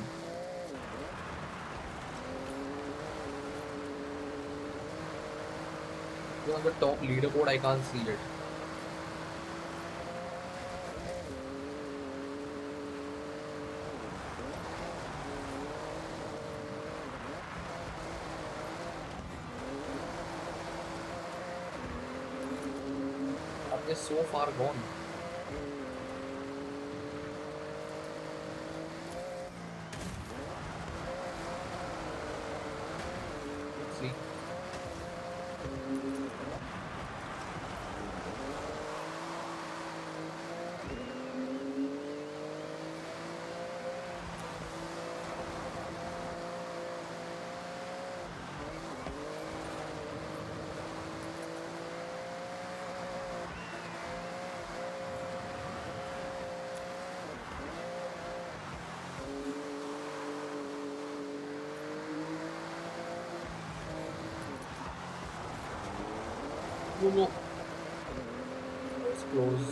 On the top leaderboard, I can't see it. They're so far gone. Let's see. No. Let's close.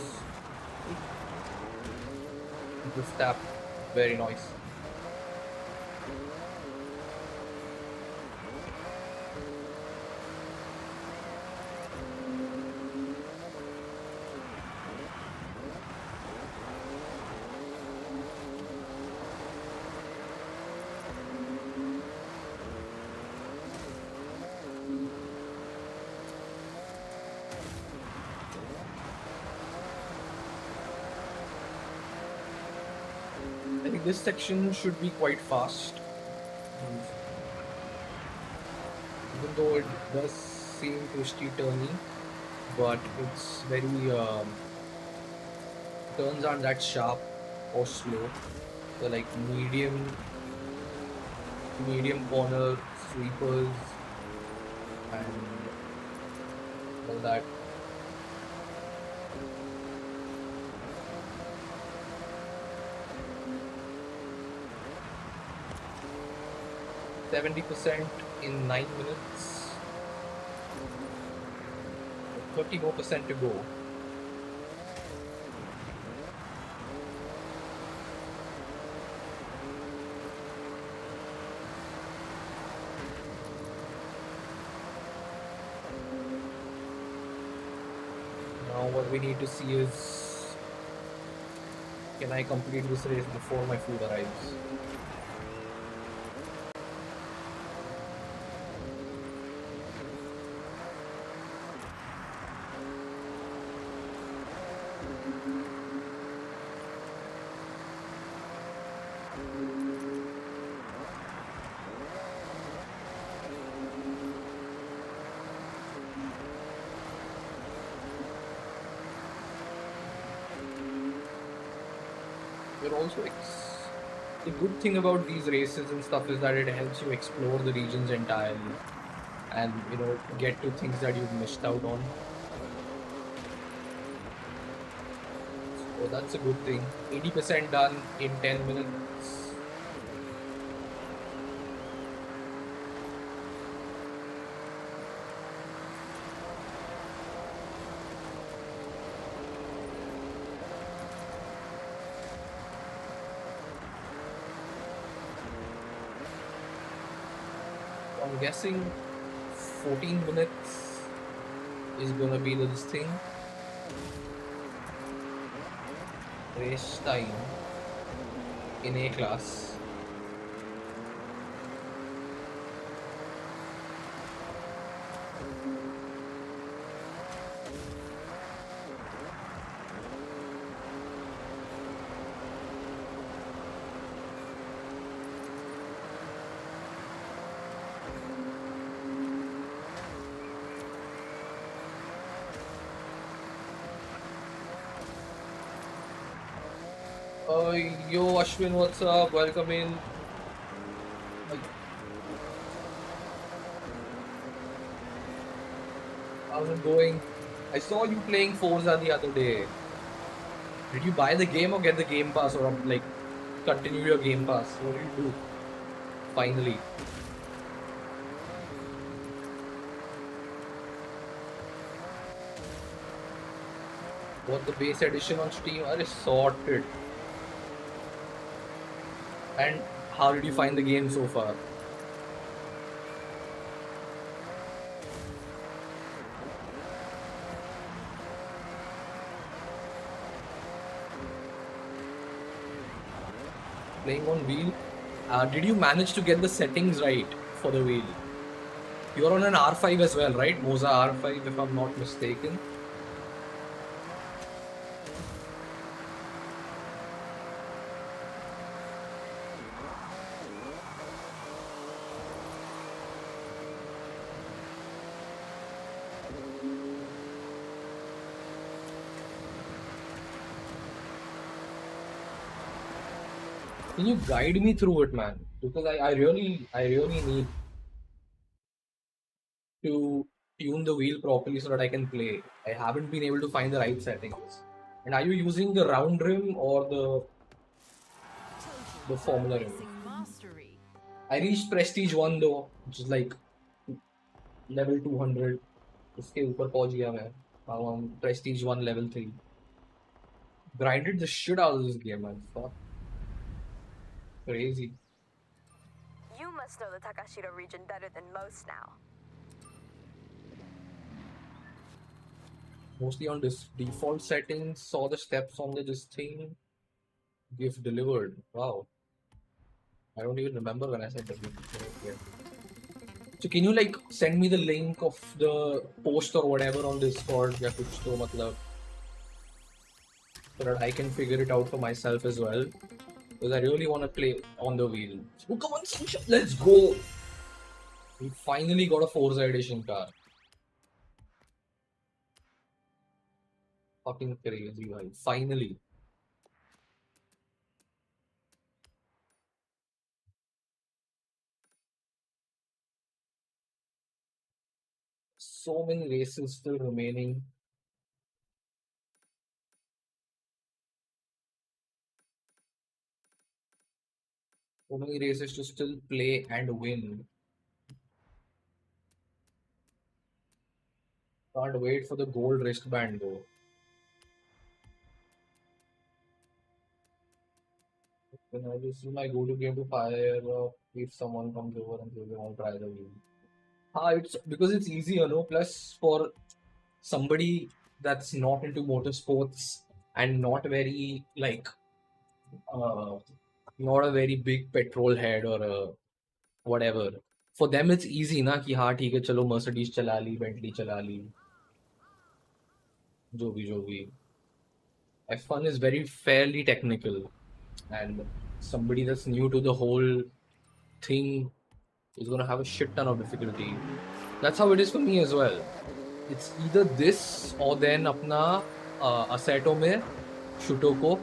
This tap, very nice. I think this section should be quite fast. Even though it does seem twisty turny, but it's very turns aren't that sharp or slow. They're like medium corner sweepers and all that. 70% in 9 minutes. 30 more percent to go. Now what we need to see is, can I complete this race before my food arrives? The good thing about these races and stuff is that it helps you explore the regions entirely and get to things that you've missed out on. So that's a good thing. 80% done in 10 minutes. I'm guessing 14 minutes is gonna be this thing. Race time in A class. Yo Ashwin, what's up? Welcome in. How's it going? I saw you playing Forza the other day. Did you buy the game or get the Game Pass, or like continue your Game Pass? What did you do? Finally. What the base edition on Steam? Are sorted. And how did you find the game so far? Playing on wheel. Did you manage to get the settings right for the wheel? You're on an R5 as well, right? Moza R5, if I'm not mistaken. Can you guide me through it, man? Because I really need to tune the wheel properly so that I can play. I haven't been able to find the right settings. And are you using the round rim or the Formula rim? I reached Prestige 1 though, which is like level 200. इसके ऊपर पहुंच गया मैं. Now I'm Prestige 1 level 3. Grinded the shit out of this game, man. Fuck. Crazy. You must know the Takashiro region better than most now. Mostly on this default settings, saw the steps on this thing. Gift delivered. Wow. I don't even remember when I said the gift. So can you like send me the link of the post or whatever on Discord या कुछ तो मतलब so that I can figure it out for myself as well, because I really want to play on the wheel. Oh, come on, Sunshine. Let's go! We finally got a Forza edition car. Fucking crazy, man. Finally. So many races still remaining. So many races to still play and win. Can't wait for the gold wristband though. Then I just use my go-to game to fire if someone comes over and says they want to try the wheel. It's because it's easier, no? Plus for somebody that's not into motorsports and not very like not a very big petrol head or whatever. For them it's easy ना कि हाँ ठीक है चलो Mercedes चला ली, Bentley चला ली, जो भी. F1 is very fairly technical, and somebody that's new to the whole thing is gonna have a shit ton of difficulty. That's how it is for me as well. It's either this or then अपना Assetto में Shutoko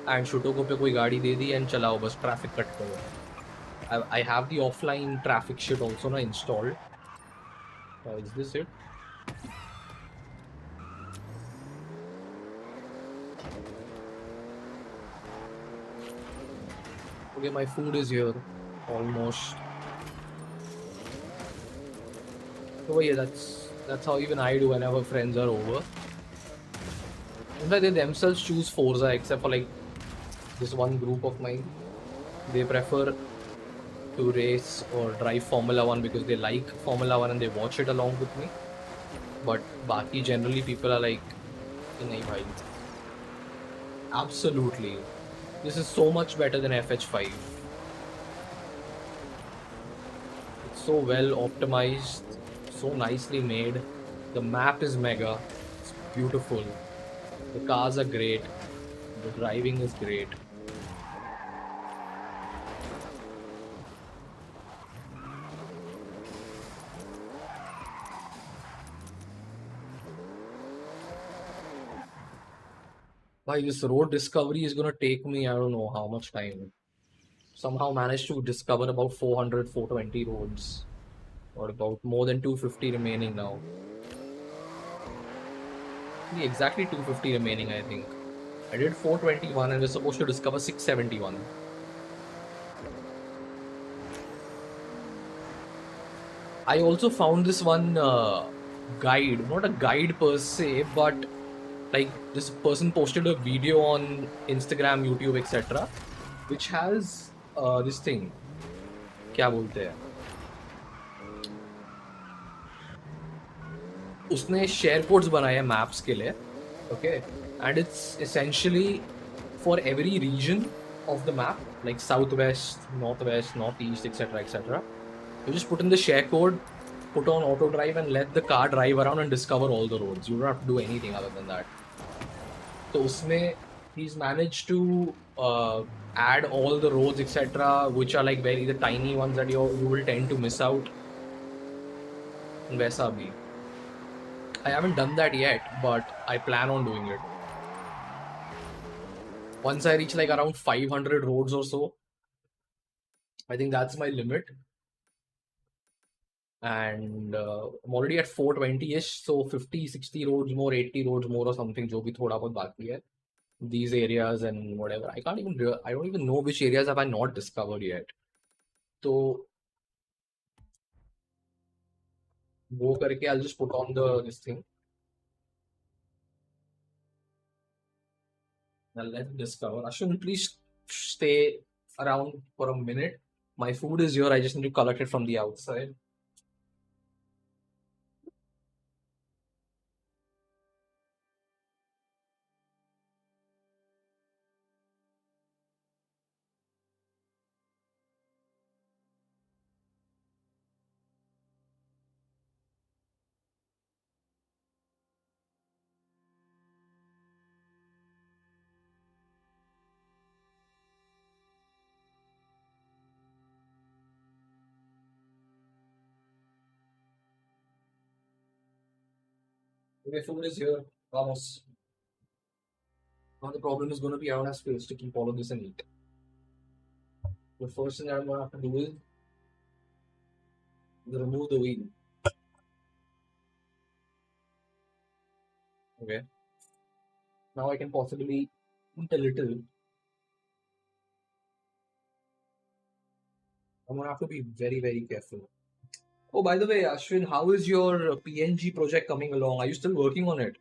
and Shutoko पे कोई गाड़ी दे दी and चलाओ बस traffic cut करो. I have the offline traffic shit also ना installed. Is this it? Okay, my food is here almost. So yeah, that's how even I do whenever friends are over. In fact, they themselves choose Forza, except for like this one group of mine. They prefer to race or drive Formula 1 because they like Formula 1 and they watch it along with me. But baki generally people are like, nahi bhai. Absolutely. This is so much better than FH5. It's so well optimized, so nicely made. The map is mega. It's beautiful. The cars are great. The driving is great. Why this road discovery is gonna take me I don't know how much time. Somehow managed to discover about 400, 420 roads. Or about more than 250 remaining now. Exactly 250 remaining, I think. I did 421 and we're supposed to discover 671. I also found this one guide, not a guide per se, but like this person posted a video on Instagram, YouTube, etc., which has this thing. क्या बोलते हैं? उसने share codes बनाए हैं maps के लिए, okay, and it's essentially for every region of the map, like southwest, northwest, northeast, etc., etc. You just put in the share code, put on auto drive, and let the car drive around and discover all the roads. You don't have to do anything other than that. So usme he's managed to add all the roads, etc., which are like very the tiny ones that you will tend to miss out. And वैसा भी. I haven't done that yet, but I plan on doing it. Once I reach like around 500 roads or so, I think that's my limit. And I'm already at 420-ish, so 50, 60 roads more, 80 roads more or something, जो भी थोड़ा बहुत बाकी है. These areas and whatever. I don't even know which areas have I not discovered yet. So वो करके I'll just put on this thing. I'll let it discover. Ashwin, please stay around for a minute. My food is here. I just need to collect it from the outside. Okay, food is here. Vamos. Now the problem is going to be I don't have space to keep all of this and eat. The first thing I'm going to have to do is remove the wheel. Okay. Now I can possibly eat a little. I'm going to have to be very, very careful. Oh, by the way, Ashwin, how is your PNG project coming along? Are you still working on it?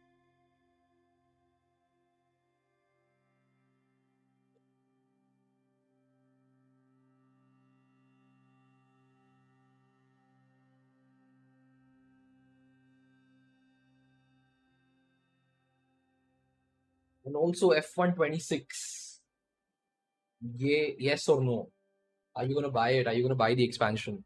And also F126. Yes or no? Are you going to buy it? Are you going to buy the expansion?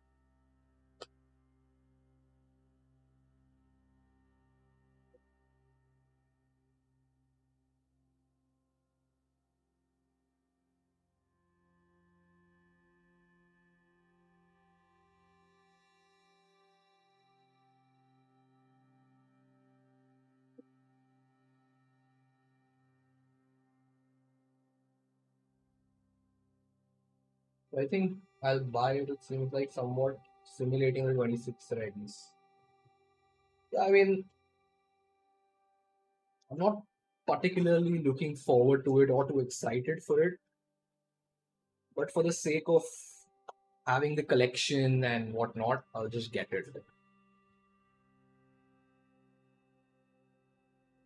I think I'll buy it. It seems like somewhat simulating the 26 readies. Yeah, I mean, I'm not particularly looking forward to it or too excited for it. But for the sake of having the collection and whatnot, I'll just get it. Of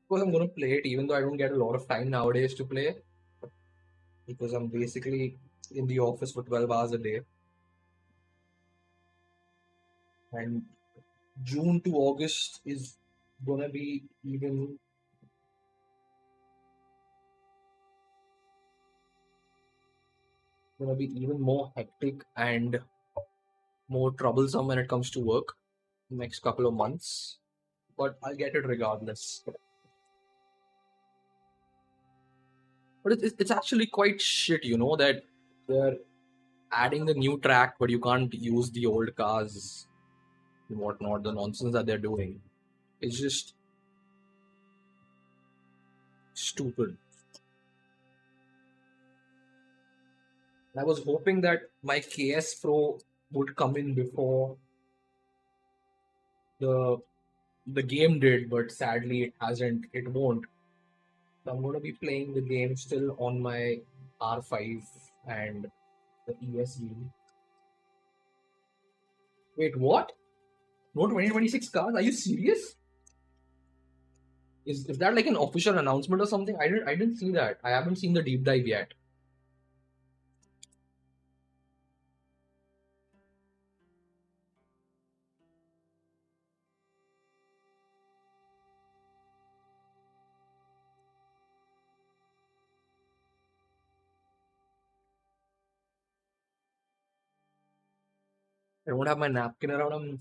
course, I'm going to play it even though I don't get a lot of time nowadays to play. Because I'm basically in the office for 12 hours a day. And June to August is gonna be even more hectic and more troublesome when it comes to work next couple of months. But I'll get it regardless. But it's actually quite shit, you know, that they're adding the new track, but you can't use the old cars and whatnot, the nonsense that they're doing. It's just stupid. I was hoping that my KS Pro would come in before the game did, but sadly it hasn't. It won't. So I'm going to be playing the game still on my R5 and the ESV. Wait, what? No 2026 cars? Are you serious? Is that like an official announcement or something? I didn't see that. I haven't seen the deep dive yet. I don't have my napkin around.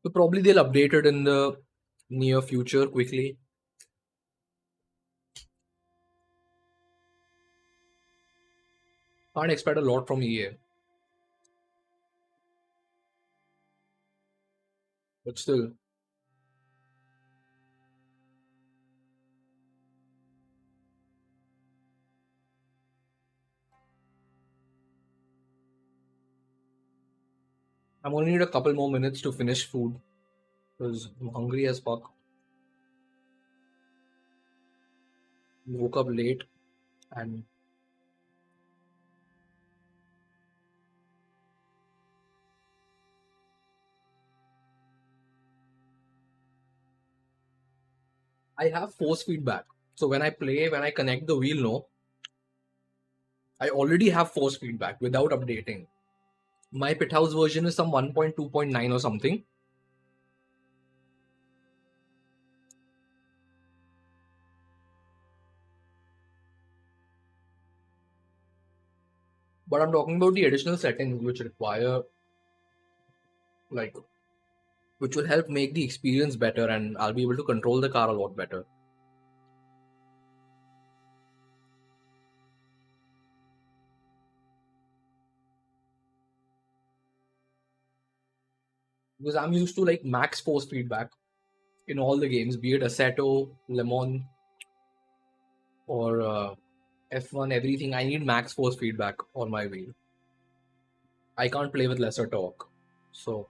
So probably they'll update it in the near future quickly. Can't expect a lot from EA. But still. I'm only need a couple more minutes to finish food. Because I'm hungry as fuck. Woke up late and I have force feedback. So when I play, when I connect the wheel, no, I already have force feedback without updating. My Pithouse version is some 1.2.9 or something. But I'm talking about the additional settings which require, like, which will help make the experience better and I'll be able to control the car a lot better. Because I'm used to like max force feedback in all the games, be it Assetto, Lemon, or F1, everything. I need max force feedback on my wheel. I can't play with lesser torque. So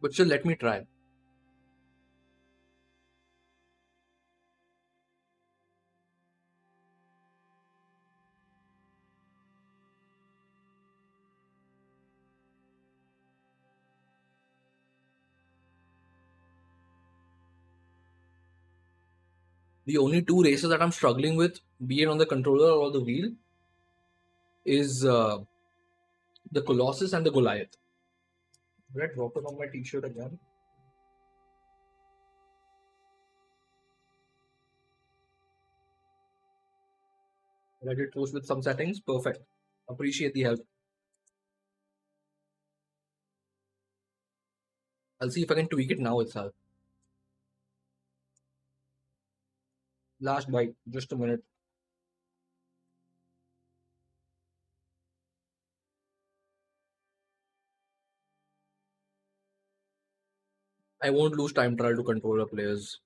but still, let me try. The only two races that I'm struggling with, be it on the controller or the wheel, is the Colossus and the Goliath. Did I drop it on my t-shirt again? Did I did post with some settings? Perfect. Appreciate the help. I'll see if I can tweak it now itself. Last bite, just a minute. I won't lose time trial to controller players.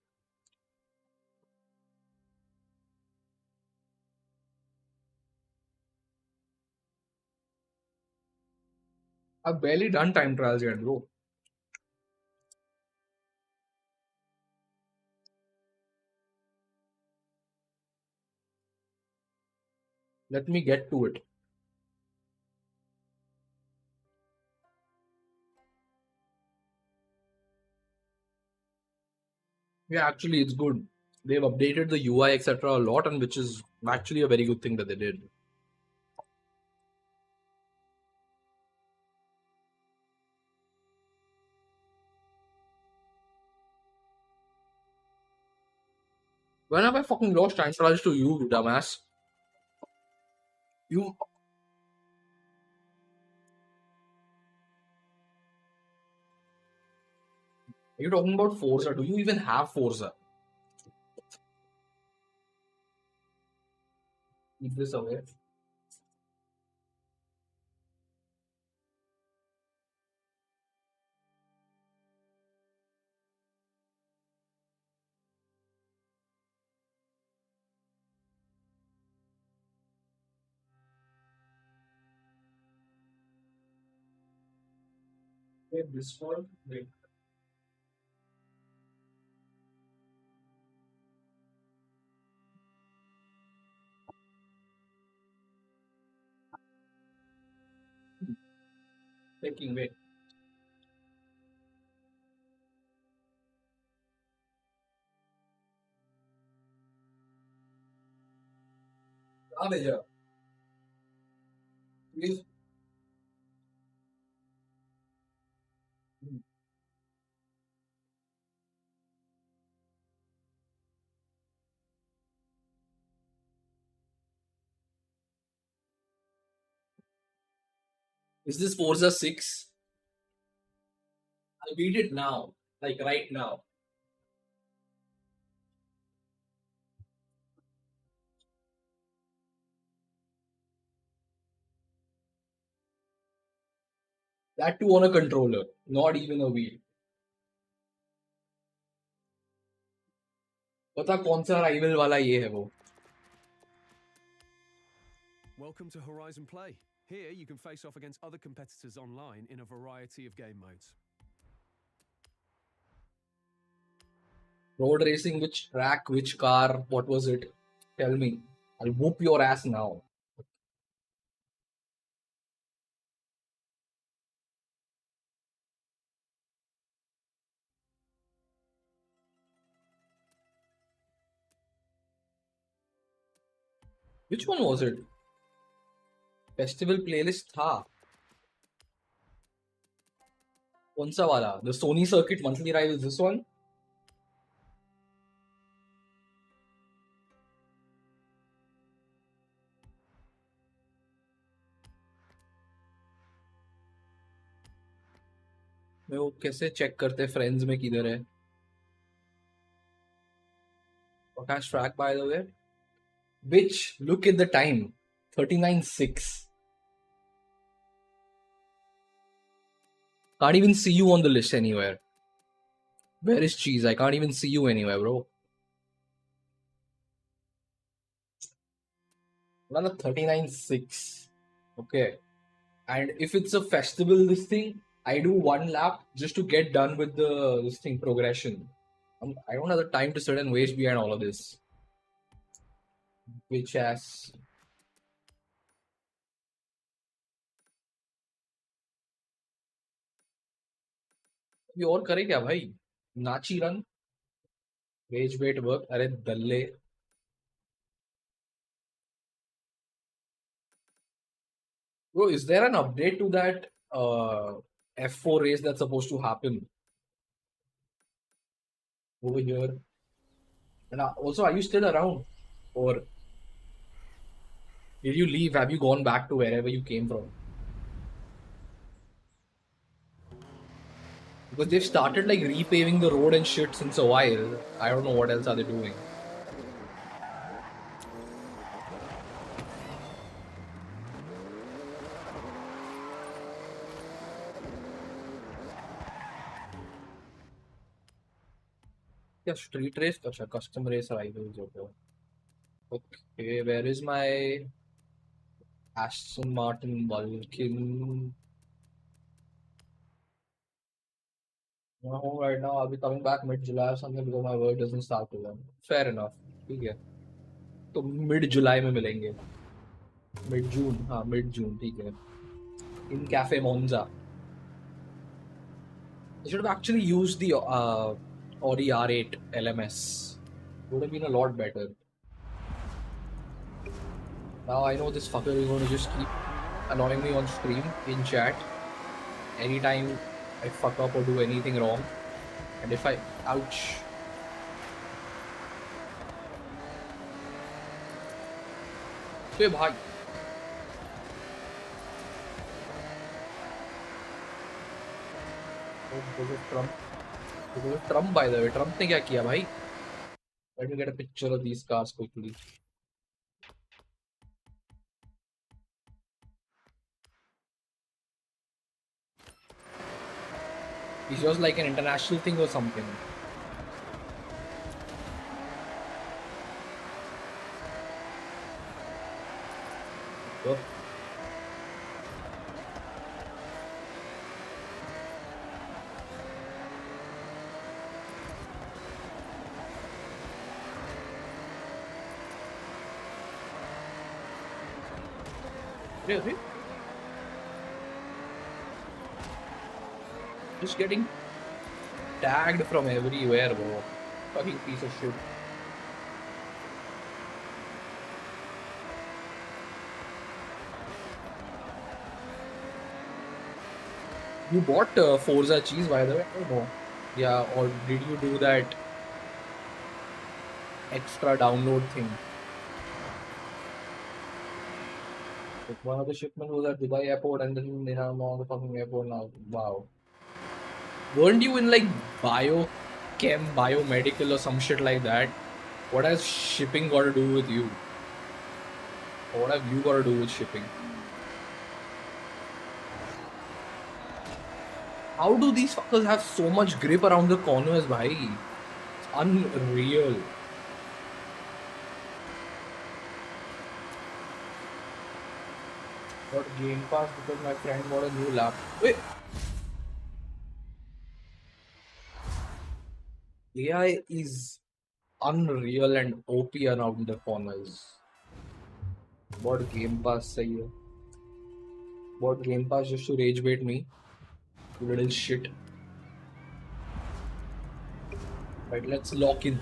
I've barely done time trials yet, bro. Let me get to it. Yeah, actually, it's good. They've updated the UI, etc. a lot, and which is actually a very good thing that they did. When have I fucking lost time trials to you, dumbass? You. Are you talking about Forza? Do you even have Forza? Keep this away. Wait, this one? Wait. Taking, wait. कहाँ भेजा? Please. Is this Forza 6? I'll beat it now. Like right now. That too on a controller, not even a wheel. पता कौन सा rival वाला ये है वो? Welcome to Horizon Play. Here you can face off against other competitors online in a variety of game modes. Road racing, which track, which car, what was it? Tell me. I'll whoop your ass now. Which one was it? Festival playlist था. कौन सा वाला? The Sony Circuit monthly rivals, this one? मैं वो कैसे check करते friends में किधर है? Podcast track by the way. Which? Look at the time. 39.6. Can't even see you on the list anywhere. Where is Cheese? I can't even see you anywhere, bro. Well, 39.6. Okay. And if it's a festival, this thing, I do one lap just to get done with this thing progression. I don't have the time to sit and waste behind all of this. Bitch ass. अभी और करे क्या भाई? नाची run, veg wait work. अरे दल्ले. Bro, is there an update to that F4 race that's supposed to happen over here? And also, are you still around? Or did you leave? Have you gone back to wherever you came from? Because they've started like repaving the road and shit since a while. I don't know what else are they doing. Yeah, street race, अच्छा, custom race rivals. Okay, where is my Aston Martin Vulcan? I'm home right now. I'll be coming back mid-July or something because my work doesn't start till then. Fair enough. ठीक है. तो mid-July में मिलेंगे. Mid-June, हाँ mid-June, ठीक है. In Cafe Monza. I should have actually used the Audi R8 LMS. Would have been a lot better. Now I know this fucker is going to just keep annoying me on stream, in chat, anytime I fuck up or do anything wrong. And if I... Ouch. Hey, bhai. Because of Trump. Because of Trump, by the way. Trump ने क्या किया भाई? Let me get a picture of these cars quickly. It's just like an international thing or something. Oh. Really? Just getting tagged from everywhere, bro. Fucking piece of shit. You bought Forza cheese, by the way? Oh no. Yeah, or did you do that extra download thing? Like one of the shipments was at Dubai airport and then in our motherfucking airport now. Wow. Weren't you in like biochem, biomedical or some shit like that? What has shipping got to do with you? Or what have you got to do with shipping? How do these fuckers have so much grip around the corners, bhai? It's unreal. Got Game Pass because my friend got a new laptop. Wait. AI is unreal and OP around the corners. What Game Pass say? What Game Pass just to rage bait me? You little shit. Right, let's lock in.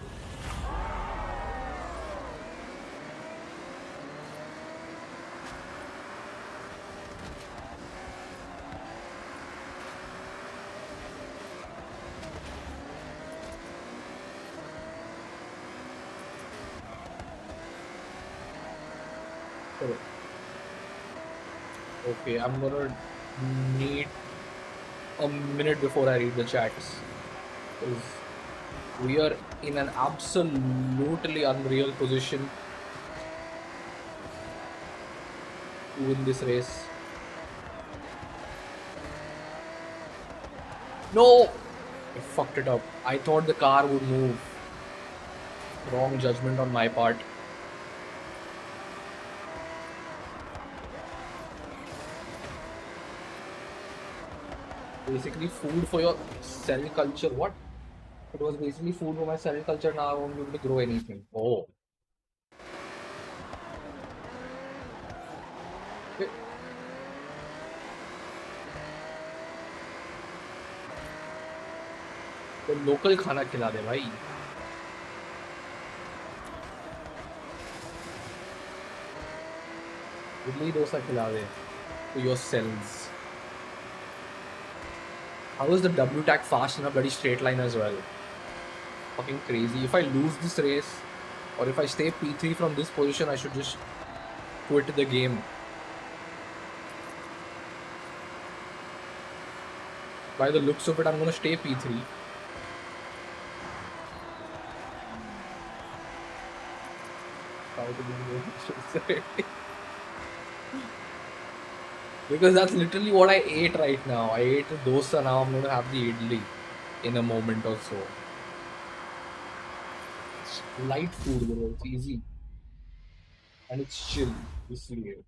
Okay, I'm gonna need a minute before I read the chats. Because we are in an absolutely unreal position to win this race. No! I fucked it up. I thought the car would move. Wrong judgment on my part. Basically food for your cell culture. What? It was basically food for my cell culture. Now I won't be able to grow anything. Oh. Okay. तो local खाना खिला दे भाई. इडली डोसा खिला दे to your cells. How is the W tag fast in a bloody straight line as well? Fucking crazy. If I lose this race, or if I stay P3 from this position, I should just quit the game. By the looks of it, I'm gonna stay P3. Because that's literally what I ate right now. I ate the dosa, now I'm gonna have the idli in a moment or so. It's light food, bro. It's easy. And it's chill. इसलिए.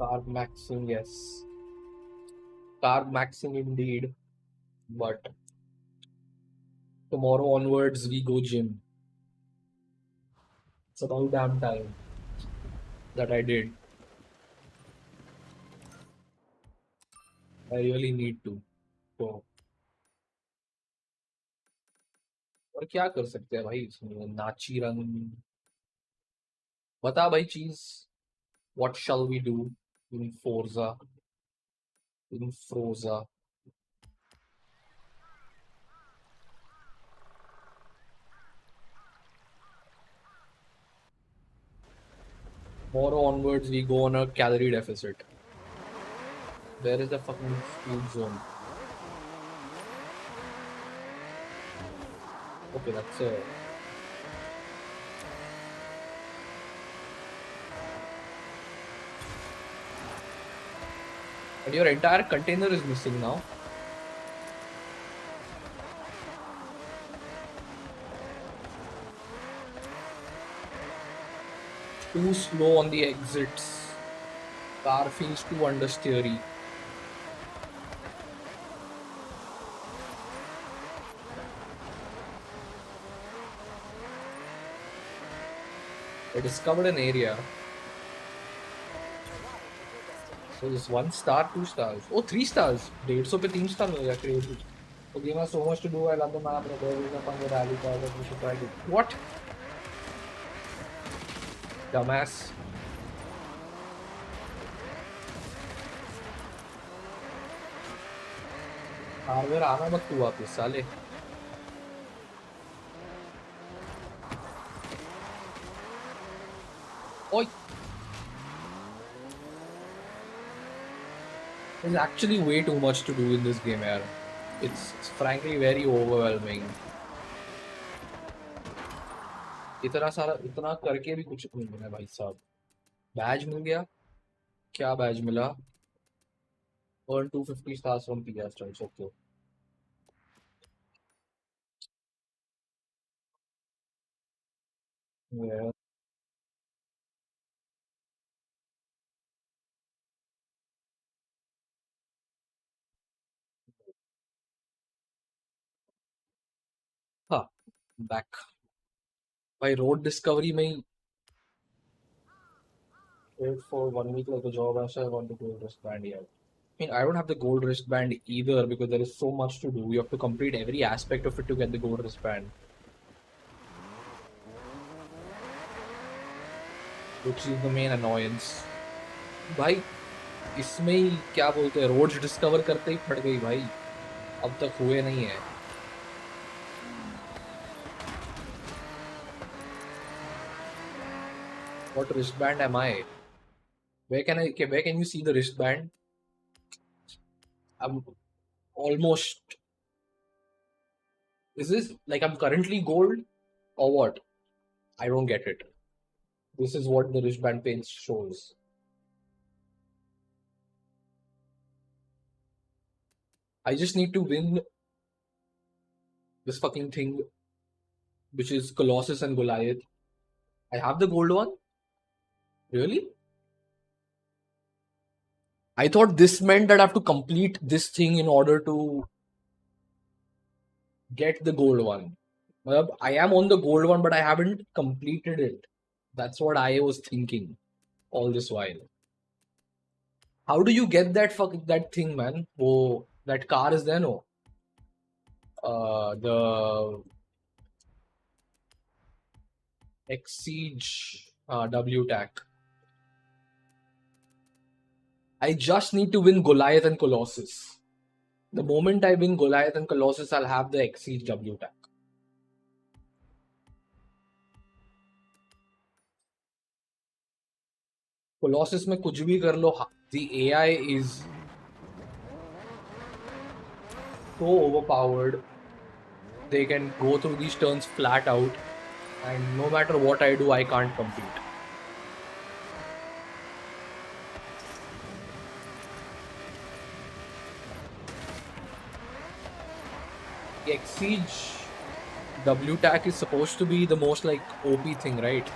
Carb maxing, yes. Carb maxing indeed. But tomorrow onwards we go gym. It's about damn time that I did. I really need to. So, और क्या कर सकते हैं भाई इसमें नाची रंग बता भाई चीज. What shall we do in Forza? In Forza. Tomorrow onwards we go on a calorie deficit. Where is the fucking food zone? Okay, that's and your entire container is missing now. Too slow on the exits. Car feels too understeery. I discovered an area. So this 1 star, 2 stars. Oh, 3 stars. 150 पे 3 star मिलेगा Kreo. The game has so much to do. I love the map. There is a fun rally car that we should try to. What? Dumbass. Hardware आना मत तू वापस साले. Oi. There's actually way too much to do in this game, yaar. It's frankly very overwhelming. इतना सारा इतना करके भी कुछ नहीं मिला भाई साहब. बैज मिल गया. क्या बैज मिला? Earn 250 stars from PS Choice. Okay. Yeah. हाँ. Back. भाई road discovery में ही wait for 1 week like a job. I want to go wristband yet. I mean, I don't have the gold wristband either because there is so much to do. You have to complete every aspect of it to get the gold wristband, which is the main annoyance. भाई इसमें ही क्या बोलते हैं roads discover करते ही फट गई भाई. अब तक हुए नहीं है. What wristband am I? Where can you see the wristband? I'm almost. Is this like I'm currently gold or what? I don't get it. This is what the wristband page shows. I just need to win this fucking thing, which is Colossus and Goliath. I have the gold one? Really? I thought this meant that I have to complete this thing in order to get the gold one. Well, I am on the gold one, but I haven't completed it. That's what I was thinking all this while. How do you get that thing, man? Oh, that car is there, no? The Exige W-Tac. I just need to win Goliath and Colossus. The moment I win Goliath and Colossus, I'll have the Exige W-Tac. Colossus में कुछ भी कर लो, the AI is so overpowered. They can go through these turns flat out, and no matter what I do, I can't compete. The Exige W-Tac is supposed to be the most like OP thing, right?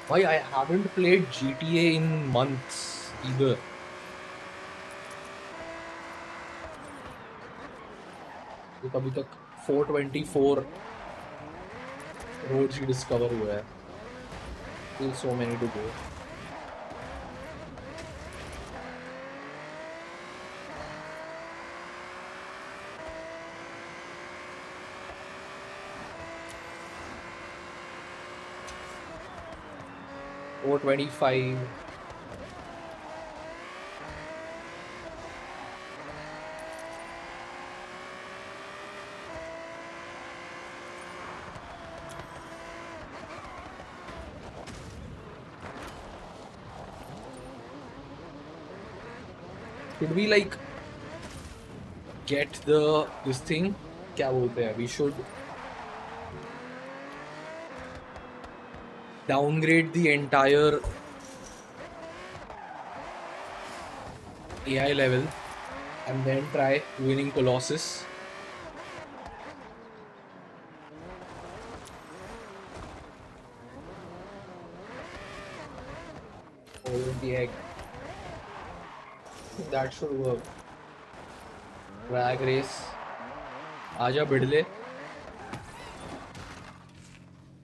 Why I haven't played GTA in months either. अभी तक 424 roads ही discover हुआ है. Still so many to go. Or 25. Should we like get this thing? क्या बोलते हैं? We should downgrade the entire AI level and then try winning Colossus. Hold the egg. That should work. Drag race. Aja bidle.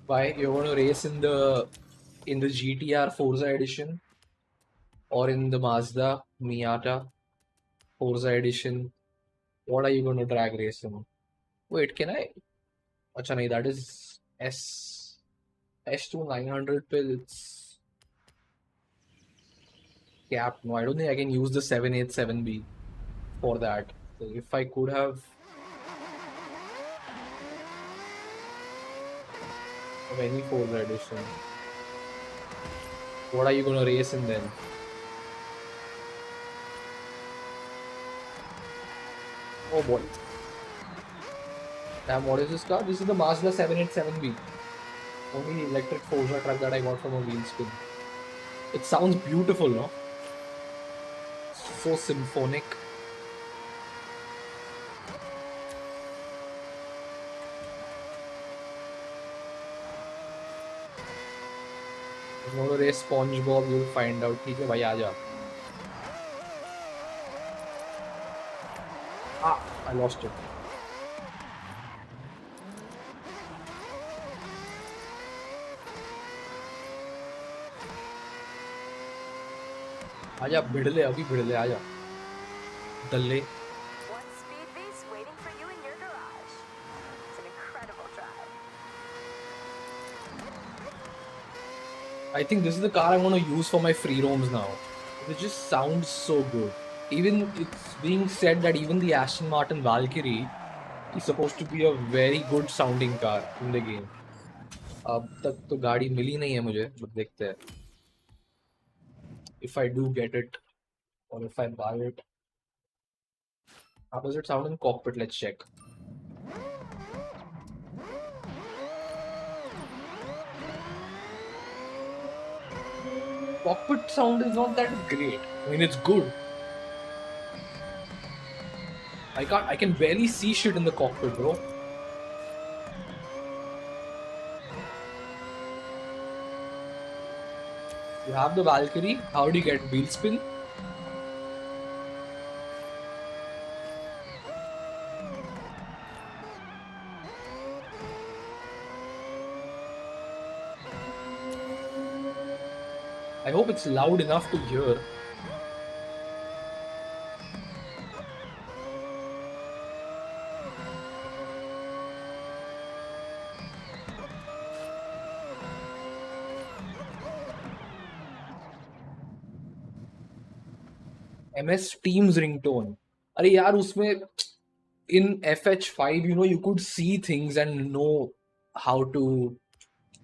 Why you're going to race in the GTR Forza edition or in the Mazda Miata Forza edition? What are you going to drag race in? Wait, can I? Acha nahi, that is S2 900 pill. It's capped. No, I don't think I can use the 787B for that. So if I could have of any Forza edition, what are you going to race in then? Oh boy. Damn, what is this car? This is the Mazda 787B. Only electric Forza truck that I got from a wheel spin. It sounds beautiful, no? So symphonic. I'm going to race SpongeBob, you'll find out. ठीक है भाई आजा. Ah, I lost it. आजा भिड़ले अभी भिड़ले आजा दल्ले. One speed beast waiting for you in your garage. It's an incredible drive. I think this is the car I'm going to use for my free roams now. It just sounds so good. Even it's being said that even the Aston Martin Valkyrie is supposed to be a very good sounding car in the game. अब तक तो गाड़ी मिली नहीं है मुझे, but देखते हैं. If I do get it, or if I buy it. How does it sound in cockpit? Let's check. Cockpit sound is not that great. I mean, it's good. I can barely see shit in the cockpit, bro. You have the Valkyrie. How do you get wheel spin? I hope it's loud enough to hear. MS Teams ringtone. अरे यार उसमें in FH5 you could see things and know how to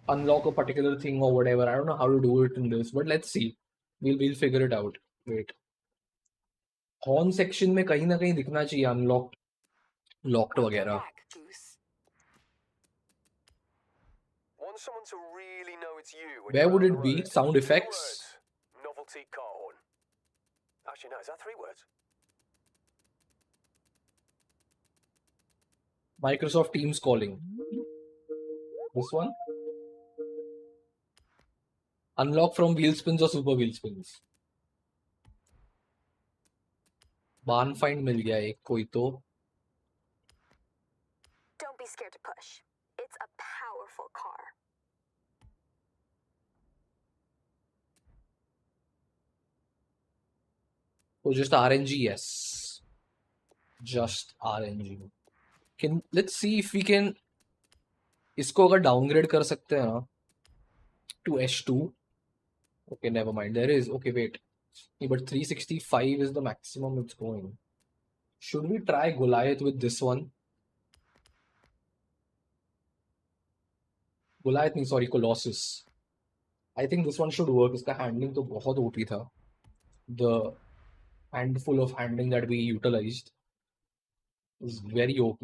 unlock a particular thing or whatever. I don't know how to do it in this, but let's see. We'll figure it out. Wait. Horn section में कहीं ना कहीं दिखना चाहिए unlocked, locked वगैरह. Want someone to really know it's you when Where you're would out on it the be? road? Sound 2 effects? words. Novelty car horn. Actually, no, is that 3 words? Microsoft Teams calling. This one? Unlock from wheel spins or super wheel spins. Barn find मिल गया एक कोई तो. Don't be scared to push. It's a powerful car. So just RNG, yes. Just RNG. Let's see if we can इसको अगर downgrade कर सकते हैं ना to S2. Okay, never mind. There is. Okay, wait. But 365 is the maximum it's going. Should we try Goliath with this one? Goliath नहीं, sorry, Colossus. I think this one should work. इसका handling तो बहुत OP था. The handful of handling that we utilized is very OP.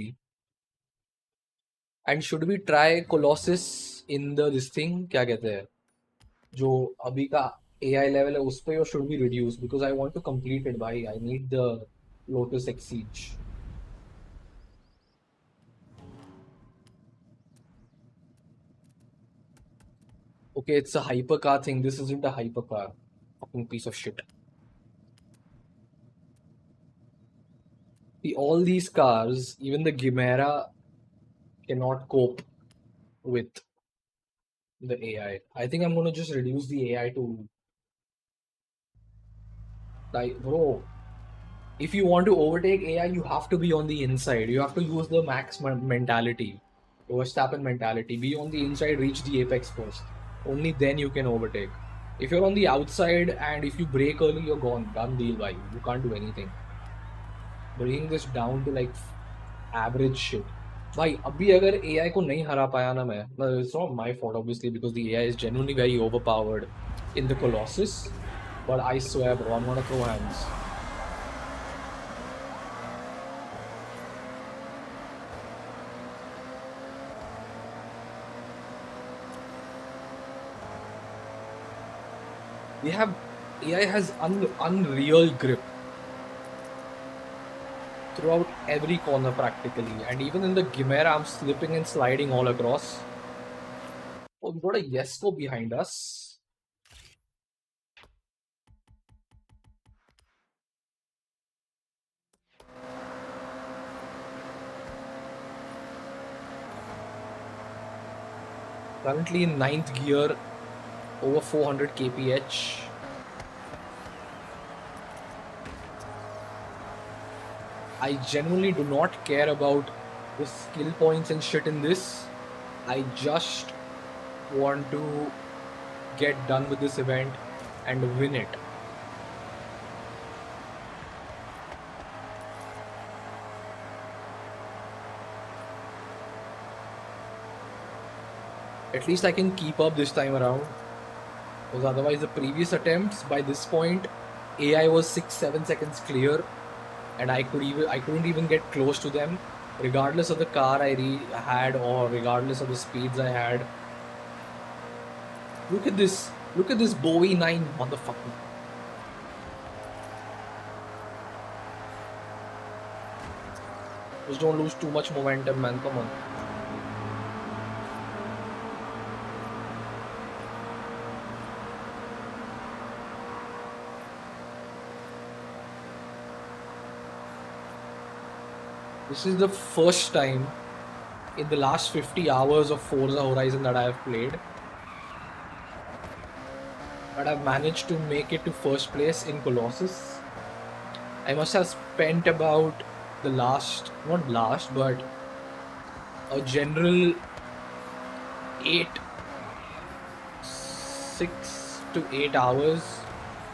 And should we try Colossus in this thing? क्या कहते हैं? जो अभी का AI level है उस पे, or should we reduce? Because I want to complete it by I need the Lotus Exige. Okay, it's a hypercar thing. This isn't a hypercar. fucking piece of shit. See, all these cars, even the Chimera, cannot cope with the AI. I think I'm gonna just reduce the AI to like, bro. If you want to overtake AI, you have to be on the inside. You have to use the max mentality, the Verstappen mentality. Be on the inside, reach the apex first. Only then you can overtake. If you're on the outside and if you brake early, you're gone. Done deal, bhai. You can't do anything. Bringing this down to like average shit. भाई अभी अगर AI को नहीं हरा पाया ना मैं, it's not my fault obviously because the AI is genuinely very overpowered in the Colossus. But I swear, bro, I'm gonna throw hands. AI has unreal grip throughout every corner practically, and even in the Chimera, I'm slipping and sliding all across. Oh, we got a Yesco behind us. Currently in 9th gear, over 400 kph. I genuinely do not care about the skill points and shit in this. I just want to get done with this event and win it. At least I can keep up this time around. Because otherwise the previous attempts, by this point, AI was 6-7 seconds clear. And I couldn't even get close to them, regardless of the car I had or regardless of the speeds I had. Look at this Bowie 9 motherfucker. Just don't lose too much momentum, man. Come on. This is the first time in the last 50 hours of Forza Horizon that I have played that I've managed to make it to first place in Colossus. I must have spent about the last, not last, but a general 6 to 8 hours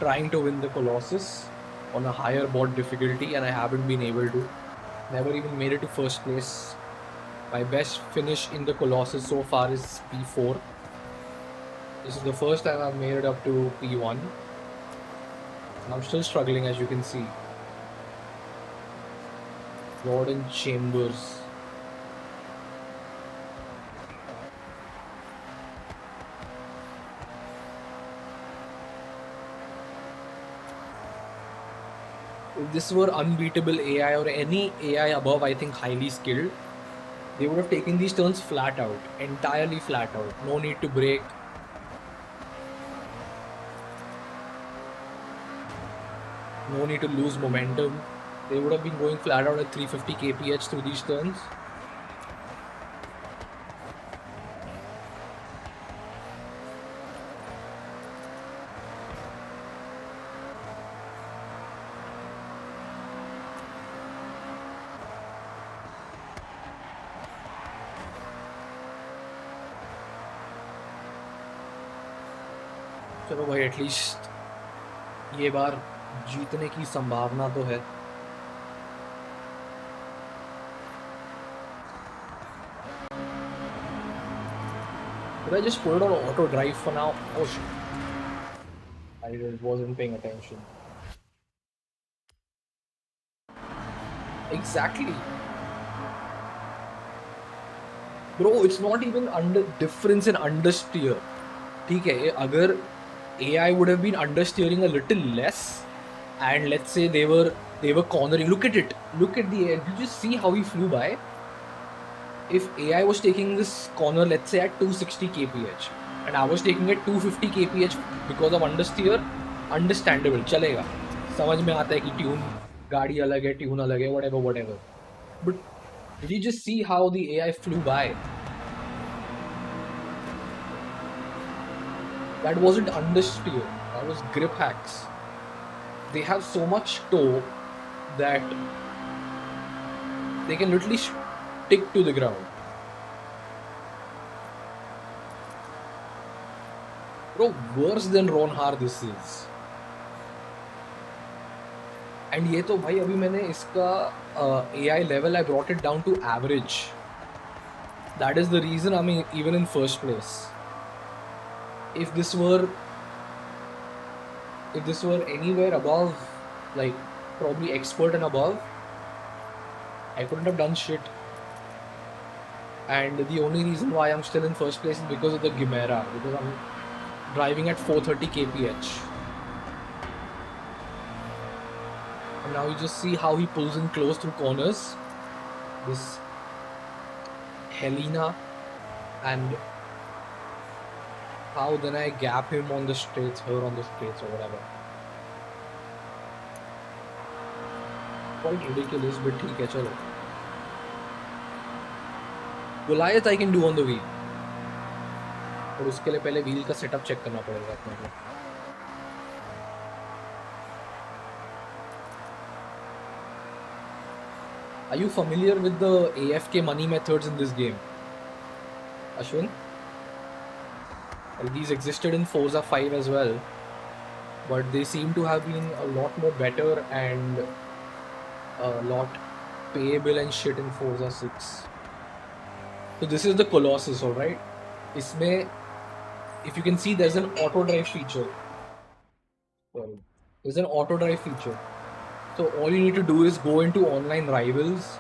trying to win the Colossus on a higher board difficulty, and I haven't been able to. Never even made it to first place. My best finish in the Colossus so far is P4. This is the first time I've made it up to P1. And I'm still struggling, as you can see. Gordon Chambers. If this were unbeatable AI or any AI above, I think highly skilled, they would have taken these turns flat out, entirely flat out. No need to brake. No need to lose momentum. They would have been going flat out at 350 kph through these turns. चलो भाई at least ये बार जीतने की संभावना तो है. Did I just put it on auto drive for now? Oh shit. I wasn't paying attention. Exactly. Bro, it's not even difference in understeer. ठीक है, अगर AI would have been understeering a little less, and let's say they were cornering. Look at it. Look at the air. Did you see how he flew by? If AI was taking this corner, let's say at 260 kph, and I was taking it 250 kph because of understeer, understandable, चलेगा, समझ में आता है कि tune गाड़ी अलग है, tune अलग है, whatever. But did you just see how the AI flew by? That wasn't understeer, that was grip hacks. They have so much toe that they can literally stick to the ground. Bro, worse than Ronhar this is. And ये तो भाई अभी मैंने इसका AI level, I brought it down to average. That is the reason I'm even in first place. If this were anywhere above, like probably expert and above, I couldn't have done shit. And the only reason why I'm still in first place is because of the Chimera, because I'm driving at 430 kph. And now you just see how he pulls in close through corners. This Helena, and how then I gap him on the straights, her on the straights or whatever. Quite ridiculous, but ठीक है, चलो. Goliath I can do on the wheel. और उसके लिए पहले wheel का setup check करना पड़ेगा अपने को. Are you familiar with the AFK money methods in this game, Ashwin? Well, these existed in Forza 5 as well, but they seem to have been a lot more better and a lot payable and shit in Forza 6. So this is the Colossus, alright? Isme, if you can see, there's an auto drive feature. Well, there's an auto drive feature. So all you need to do is go into online rivals,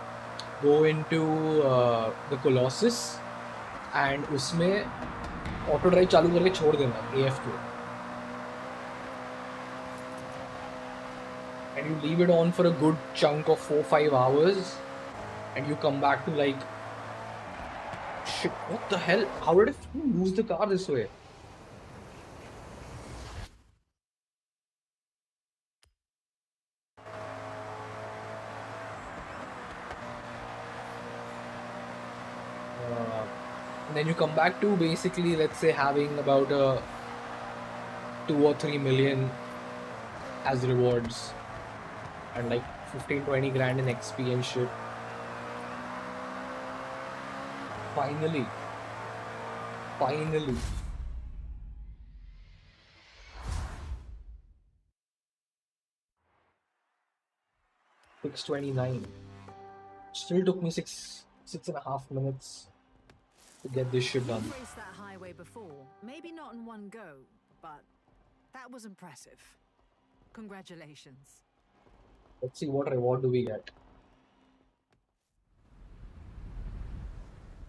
go into the Colossus, and उसमें auto drive चालू करके छोड़ देना AFK, and you leave it on for a good chunk of 4-5 hours, and you come back to like, shit, what the hell? How did I lose the car this way? And then you come back to basically, let's say, having about 2 or 3 million as rewards and like 15-20 grand in XP and shit. Finally. 629. Still took me 6.5 minutes to get this shit done. You've raced that highway before, maybe not in one go, but that was impressive. Congratulations. Let's see what reward do we get.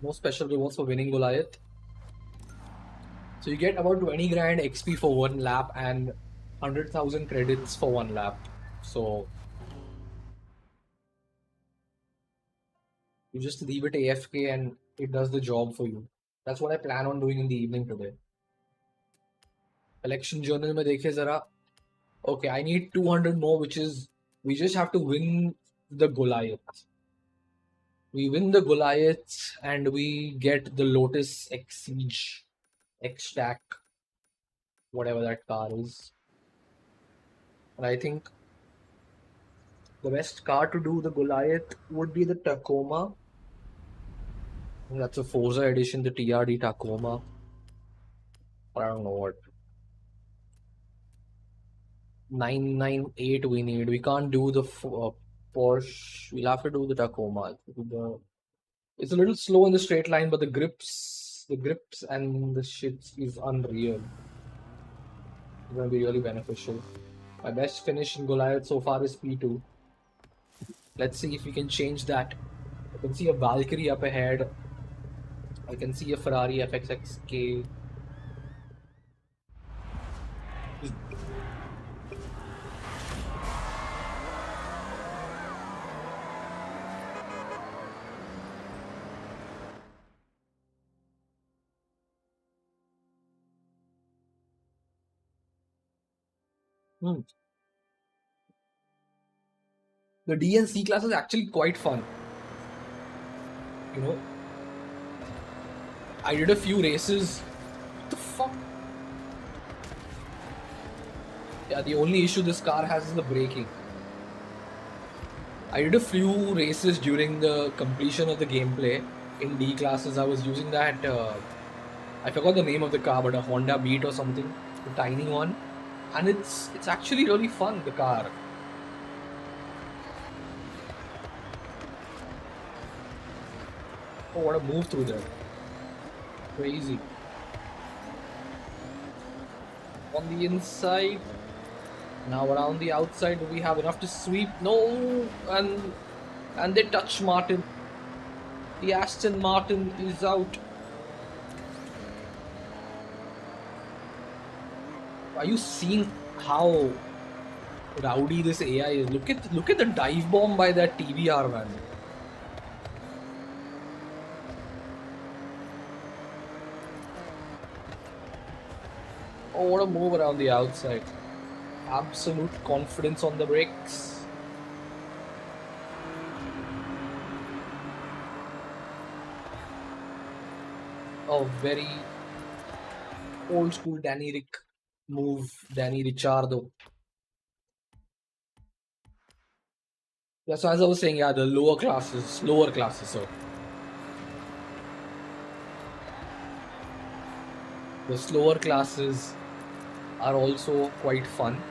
No special rewards for winning Goliath. So you get about 20 grand XP for 1 lap and 100,000 credits for 1 lap. So you just leave it AFK and it does the job for you. That's what I plan on doing in the evening today. Election journal mein dekhe zara. Okay, I need 200 more, which is, we just have to win the Goliath. We win the Goliath and we get the Lotus X Siege, X Stack, whatever that car is. And I think the best car to do the Goliath would be the Tacoma. That's a Forza edition, the TRD Tacoma. I don't know what. 998 we need. We can't do the Porsche. We'll have to do the Tacoma. It's a little slow in the straight line, but the grips and the shit is unreal. It's gonna be really beneficial. My best finish in Goliath so far is P2. Let's see if we can change that. I can see a Valkyrie up ahead. I can see a Ferrari FXXK. The D and C class is actually quite fun. You know, I did a few races. What the fuck? Yeah, the only issue this car has is the braking. I did a few races during the completion of the gameplay in D classes. I was using that, I forgot the name of the car, but a Honda Beat or something, the tiny one. And it's actually really fun, the car. Oh, what a move through there. Crazy. On the inside. Now around the outside, do we have enough to sweep? No! And they touch Martin. The Aston Martin is out. Are you seeing how rowdy this AI is? Look at the dive bomb by that TBR, man. Oh, what a move around the outside. Absolute confidence on the brakes. Oh, very old school Danny Rick move, Danny Ricciardo. Yeah, so as I was saying, yeah, the lower classes, so the slower classes are also quite fun.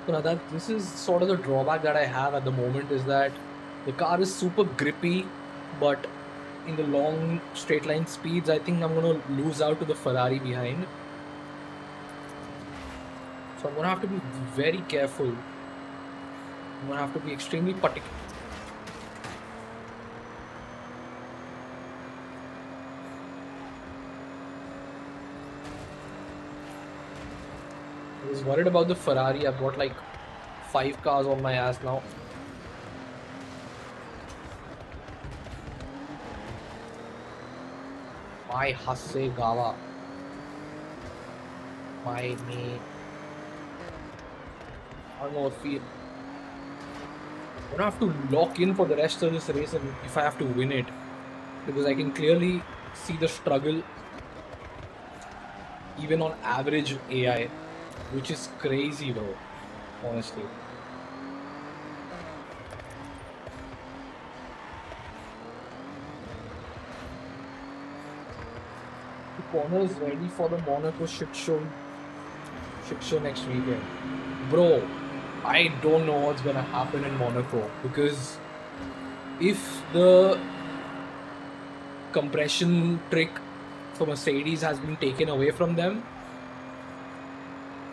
So now this is sort of the drawback that I have at the moment, is that the car is super grippy, but in the long straight line speeds, I think I'm going to lose out to the Ferrari behind. So I'm going to have to be very careful. I'm going to have to be extremely particular. I was worried about the Ferrari. I've got like 5 cars on my ass now. My Hasegawa. My me. I don't know if I'm gonna have to lock in for the rest of this race and if I have to win it, because I can clearly see the struggle even on average AI, which is crazy though, honestly. The corner is ready for the Monaco shit show next weekend. Bro, I don't know what's gonna happen in Monaco, because if the compression trick for Mercedes has been taken away from them,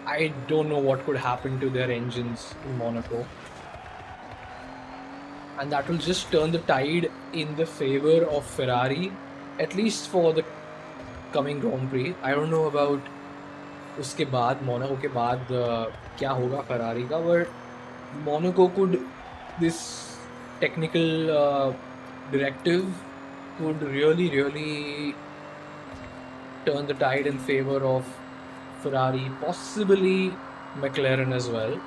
I don't know what could happen to their engines in Monaco. And that will just turn the tide in the favor of Ferrari, at least for the coming Grand Prix. I don't know about उसके बाद Monaco के बाद क्या होगा Ferrari का, but Monaco could, this technical directive could really turn the tide in favor of Ferrari, possibly McLaren as well.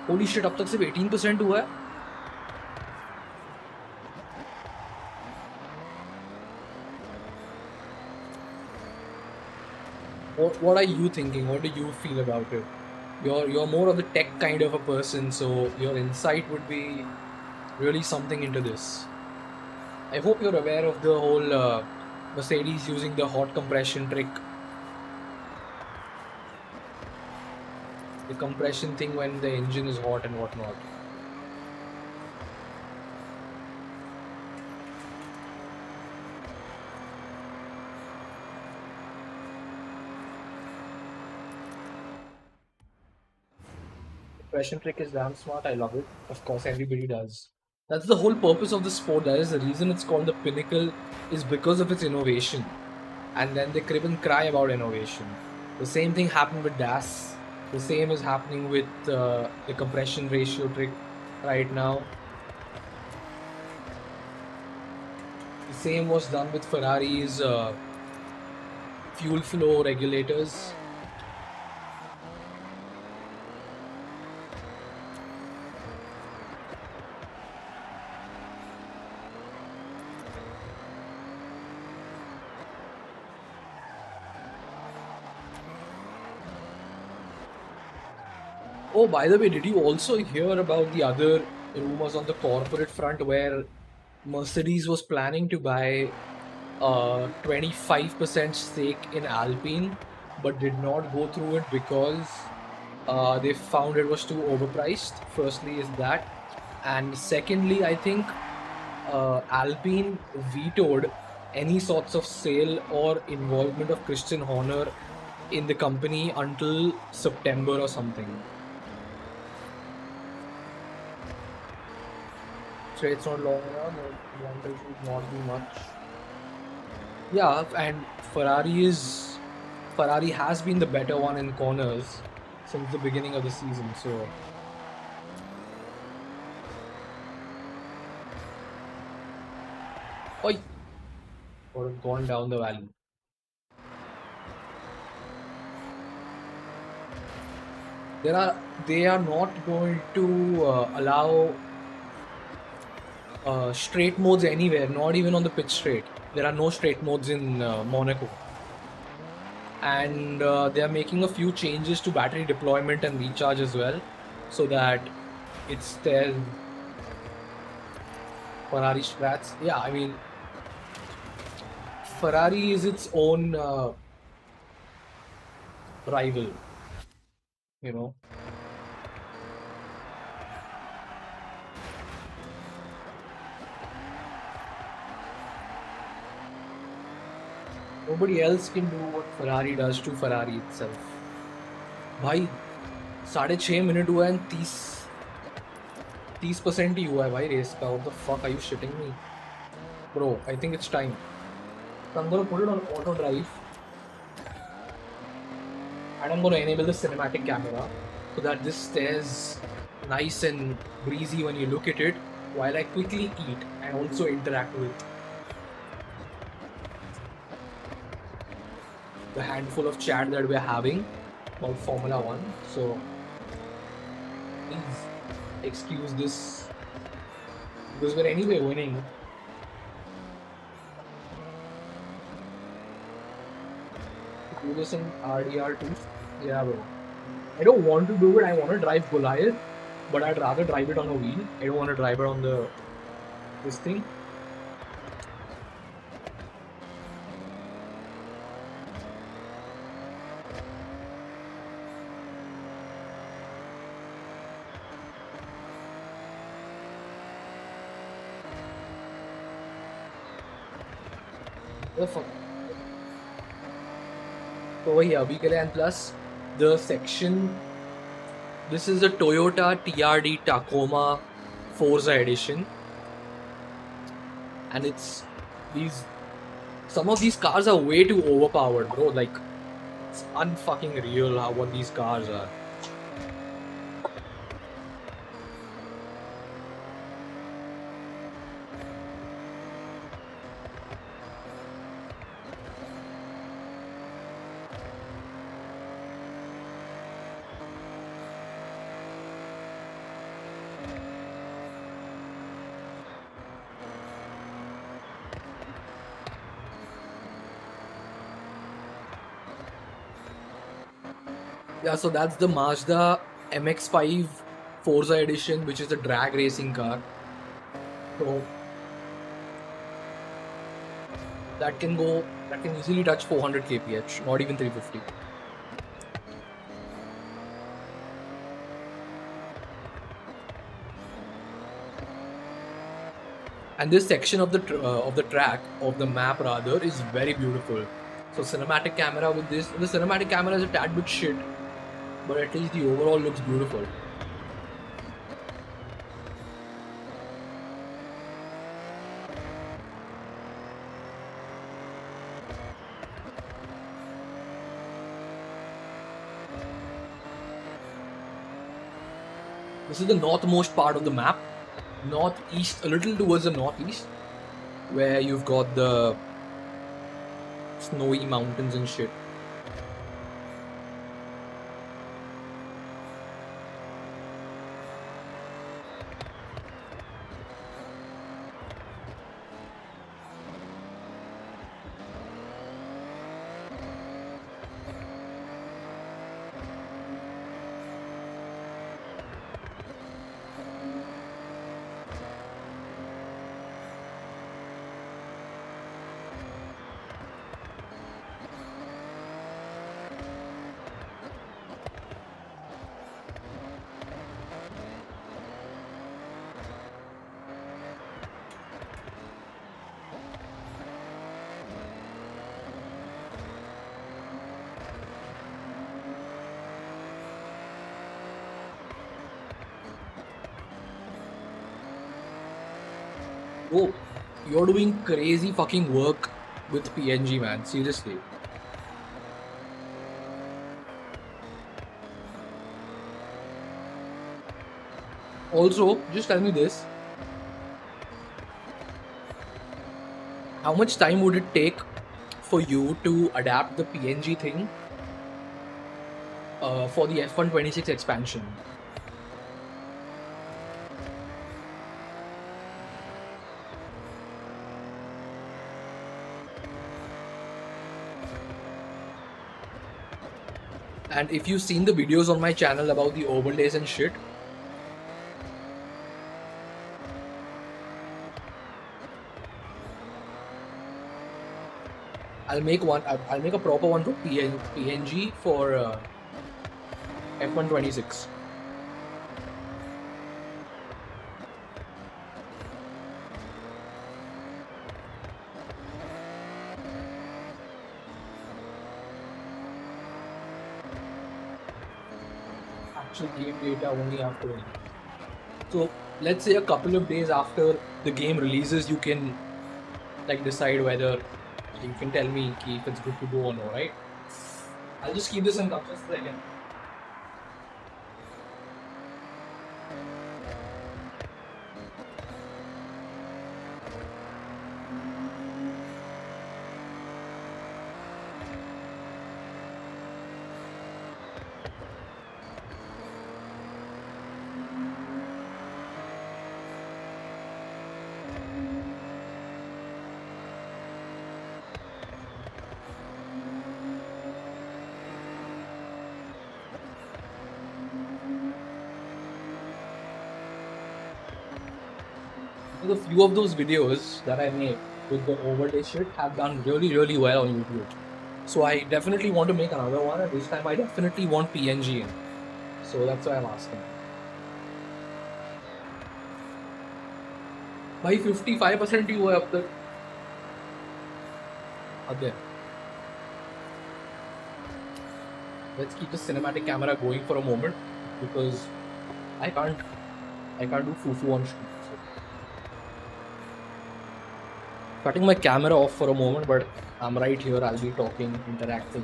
Holy shit, अब तक सिर्फ 18% हुआ है. What are you thinking? What do you feel about it? You're more of the tech kind of a person, so your insight would be really something into this. I hope you're aware of the whole Mercedes using the hot compression trick. The compression thing when the engine is hot and whatnot. Compression trick is damn smart. I love it. Of course, everybody does. That's the whole purpose of the sport. That is the reason it's called the pinnacle, is because of its innovation. and then they crib and cry about innovation. The same thing happened with DAS. The same is happening with the compression ratio trick right now. The same was done with Ferrari's fuel flow regulators. Oh, by the way, did you also hear about the other rumors on the corporate front where Mercedes was planning to buy a 25% stake in Alpine, but did not go through it because they found it was too overpriced? Firstly, is that, and secondly, I think Alpine vetoed any sorts of sale or involvement of Christian Horner in the company until September or something. Straight's not long enough, the advantage should not be much. Yeah, and Ferrari has been the better one in corners since the beginning of the season, so oi, or gone down the valley. They are not going to allow straight modes anywhere, not even on the pitch straight. There are no straight modes in Monaco. And they are making a few changes to battery deployment and recharge as well, so that it's their Ferrari strats. Yeah, I mean, Ferrari is its own rival, you know. Nobody else can do what Ferrari does to Ferrari itself. भाई 6.5 minute हुआ है 30% ही हुआ है भाई race का. What the fuck, are you shitting me? Bro, I think it's time. So I'm gonna put it on auto drive and I'm gonna enable the cinematic camera so that this stays nice and breezy when you look at it while I quickly eat and also interact with the handful of chat that we're having about Formula 1. So please excuse this because we're anyway winning. Do this in RDR2. Yeah, bro. I don't want to do it. I want to drive Goliath, but I'd rather drive it on a wheel. I don't want to drive it on this thing. So here we can, and plus the section. This is a Toyota TRD Tacoma Forza edition, and it's some of these cars are way too overpowered, bro. Like, it's unfucking real what these cars are. Yeah, so that's the Mazda MX-5 Forza edition, which is a drag racing car. So that can easily touch 400 kph, not even 350. And this section of the track, of the map rather, is very beautiful. So cinematic camera with this, the cinematic camera is a tad bit shit, but at least the overall looks beautiful. This is the northmost part of the map. Northeast, a little towards the northeast, where you've got the snowy mountains and shit. Oh, you're doing crazy fucking work with PNG, man. Seriously. Also, just tell me this. How much time would it take for you to adapt the PNG thing for the F126 expansion? And if you've seen the videos on my channel about the overlays and shit, I'll make a proper one for PNG for F126. Actual game data only after. So let's say a couple of days after the game releases, you can like decide whether you can tell me if it's good to go or no, right? I'll just keep this in touch just a second. A few of those videos that I made with the overlay shit have done really well on YouTube. So I definitely want to make another one, and this time I definitely want PNG in. So that's why I'm asking. By 55% you were up there. There. Let's keep the cinematic camera going for a moment because I can't do foo-foo on stream. So. Cutting my camera off for a moment, but I'm right here. I'll be talking, interacting.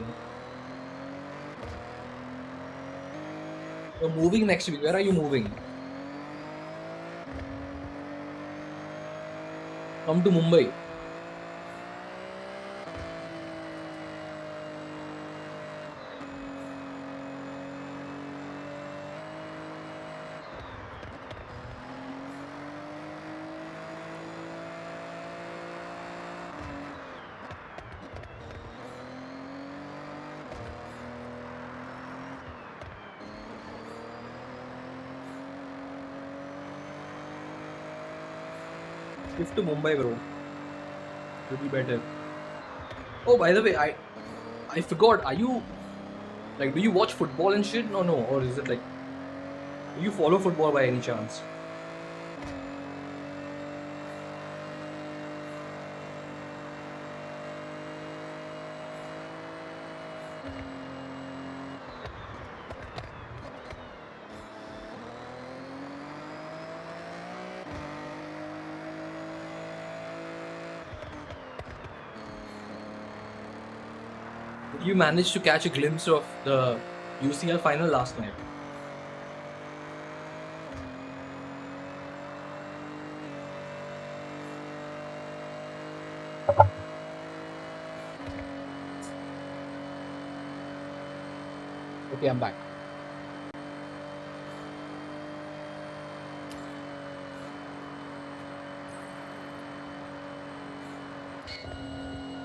You're moving next week. Where are you moving? Come to Mumbai. Shift to Mumbai, bro. Would be better. Oh, by the way, I forgot. Are you like, do you watch football and shit? No, or is it like, do you follow football by any chance? You managed to catch a glimpse of the UCL final last night. Okay, I'm back.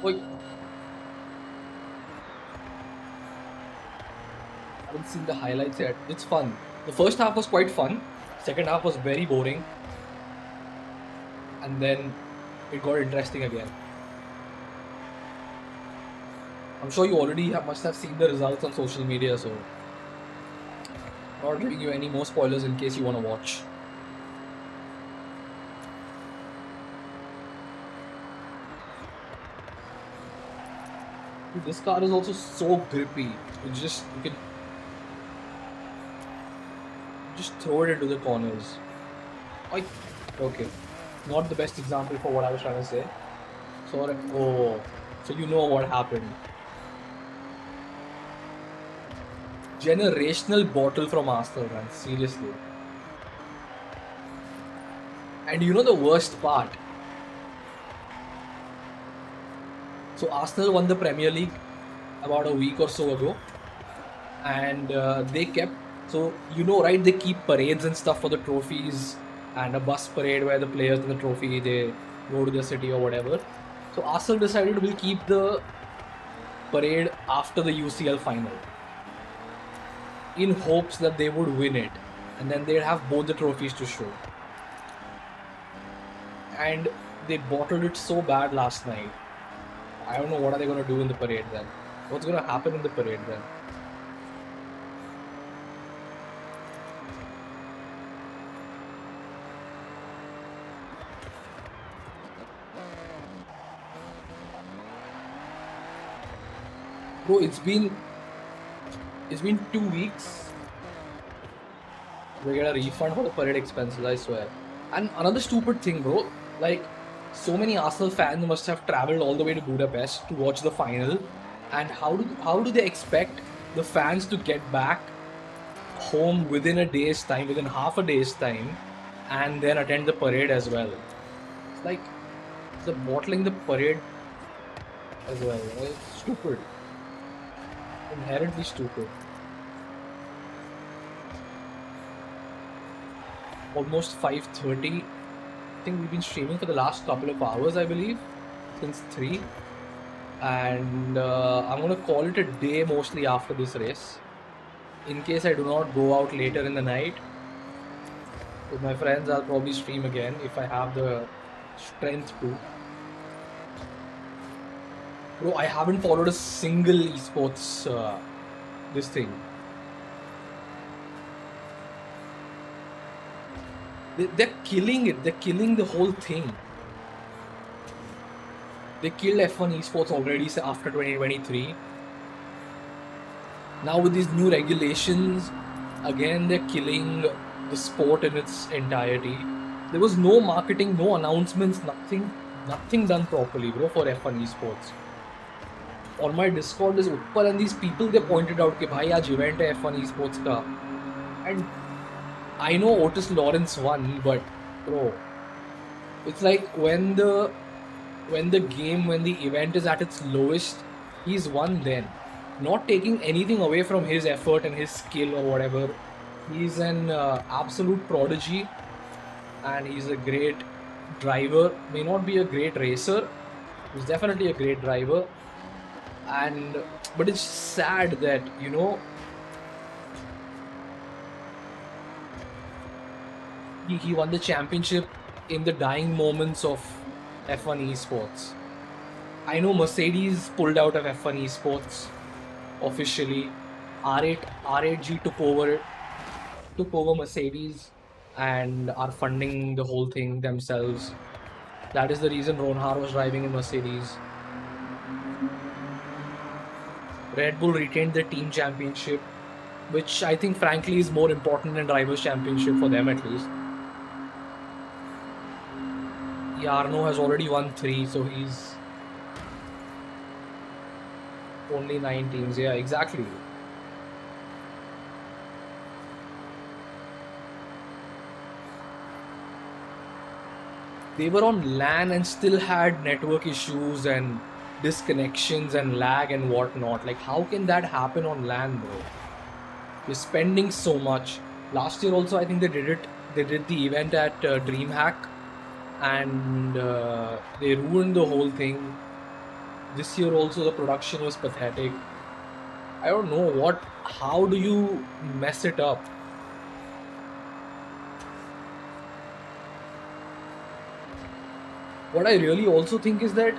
Oi. I haven't seen the highlights yet. It's fun. The first half was quite fun. Second half was very boring. And then it got interesting again. I'm sure you already must have seen the results on social media, so I'm not giving you any more spoilers in case you want to watch. Dude, this car is also so grippy. You can just throw it into the corners. Okay, not the best example for what I was trying to say. Sorry. Oh, so you know what happened. Generational bottle from Arsenal, man. Seriously. And you know the worst part? So Arsenal won the Premier League about a week or so ago. And they kept... So, you know, right? They keep parades and stuff for the trophies. And a bus parade where the players in the trophy, they go to the city or whatever. So Arsenal decided we'll keep the parade after the UCL final, in hopes that they would win it, and then they'd have both the trophies to show. And they bottled it so bad last night. I don't know what are they going to do in the parade then. What's going to happen in the parade then? Bro, it's been 2 weeks. We get a refund for the parade expenses, I swear. And another stupid thing, bro, like, so many Arsenal fans must have traveled all the way to Budapest to watch the final. And how do they expect the fans to get back home within a day's time, within half a day's time, and then attend the parade as well? It's like they're bottling the parade as well. It's stupid. Inherently stupid. Almost 5:30. I think we've been streaming for the last couple of hours, I believe, since 3. And I'm gonna call it a day mostly after this race, in case I do not go out later in the night. With my friends, I'll probably stream again if I have the strength to. Bro, I haven't followed a single esports this thing. They're killing it. They're killing the whole thing. They killed F1 esports already after 2023. Now with these new regulations, again they're killing the sport in its entirety. There was no marketing, no announcements, nothing done properly, bro, for F1 esports. On my Discord, there's Utpal and these people, they pointed out that bhai, aaj event hai F1 esports ka. And I know Otis Lawrence won, but bro, it's like when the event is at its lowest, he's won then. Not taking anything away from his effort and his skill or whatever. He's an absolute prodigy, and he's a great driver. May not be a great racer. He's definitely a great driver. But it's sad that, you know, he won the championship in the dying moments of F1 esports. I know Mercedes pulled out of F1 esports officially. R8G took over Mercedes and are funding the whole thing themselves. That is the reason Ronhar was driving in Mercedes. Red Bull retained the team championship, which I think frankly is more important than drivers championship for them at least. Arno has already won 3, so he's only 9 teams. Yeah, exactly. They were on LAN and still had network issues and disconnections and lag and whatnot. Like, how can that happen on LAN, bro? You're spending so much. Last year also, I think they did it. They did the event at DreamHack, and they ruined the whole thing. This year also, the production was pathetic. I don't know what. How do you mess it up? What I really also think is that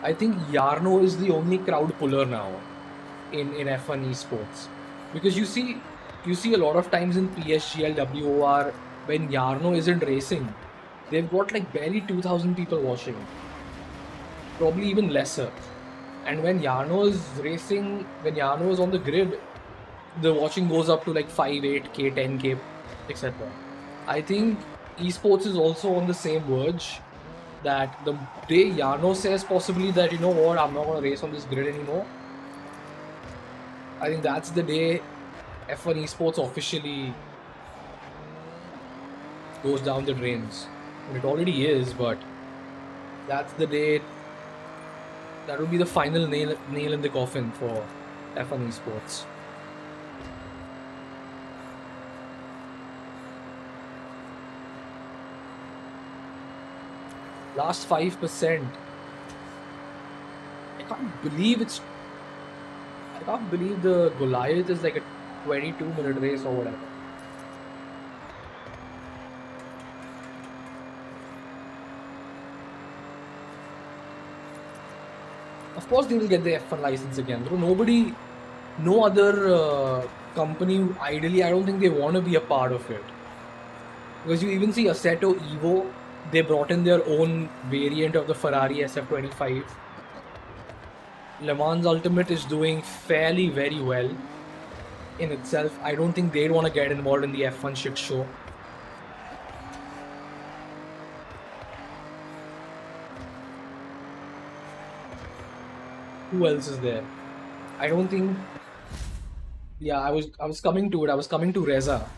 I think Yarno is the only crowd puller now in F1 esports, because you see a lot of times in PSGL WOR when Yarno isn't racing, they've got like barely 2,000 people watching, probably even lesser. And when Yarno is racing, when Yarno is on the grid, the watching goes up to like 5, 8K, 10K, etc. I think esports is also on the same verge, that the day Yarno says possibly that, you know what, I'm not going to race on this grid anymore, I think that's the day F1 esports officially goes down the drains. And it already is, but that's the day, that will be the final nail in the coffin for F1 esports. Last 5%. I can't believe the Goliath is like a 22-minute race or whatever. Of course they will get the F1 license again. No other company, ideally, I don't think they want to be a part of it. Because you even see Assetto Evo, they brought in their own variant of the Ferrari SF25. Le Mans Ultimate is doing fairly very well in itself. I don't think they'd want to get involved in the F1 shit show. Who else is there? I don't think. Yeah, I was coming to it. I was coming to Reza.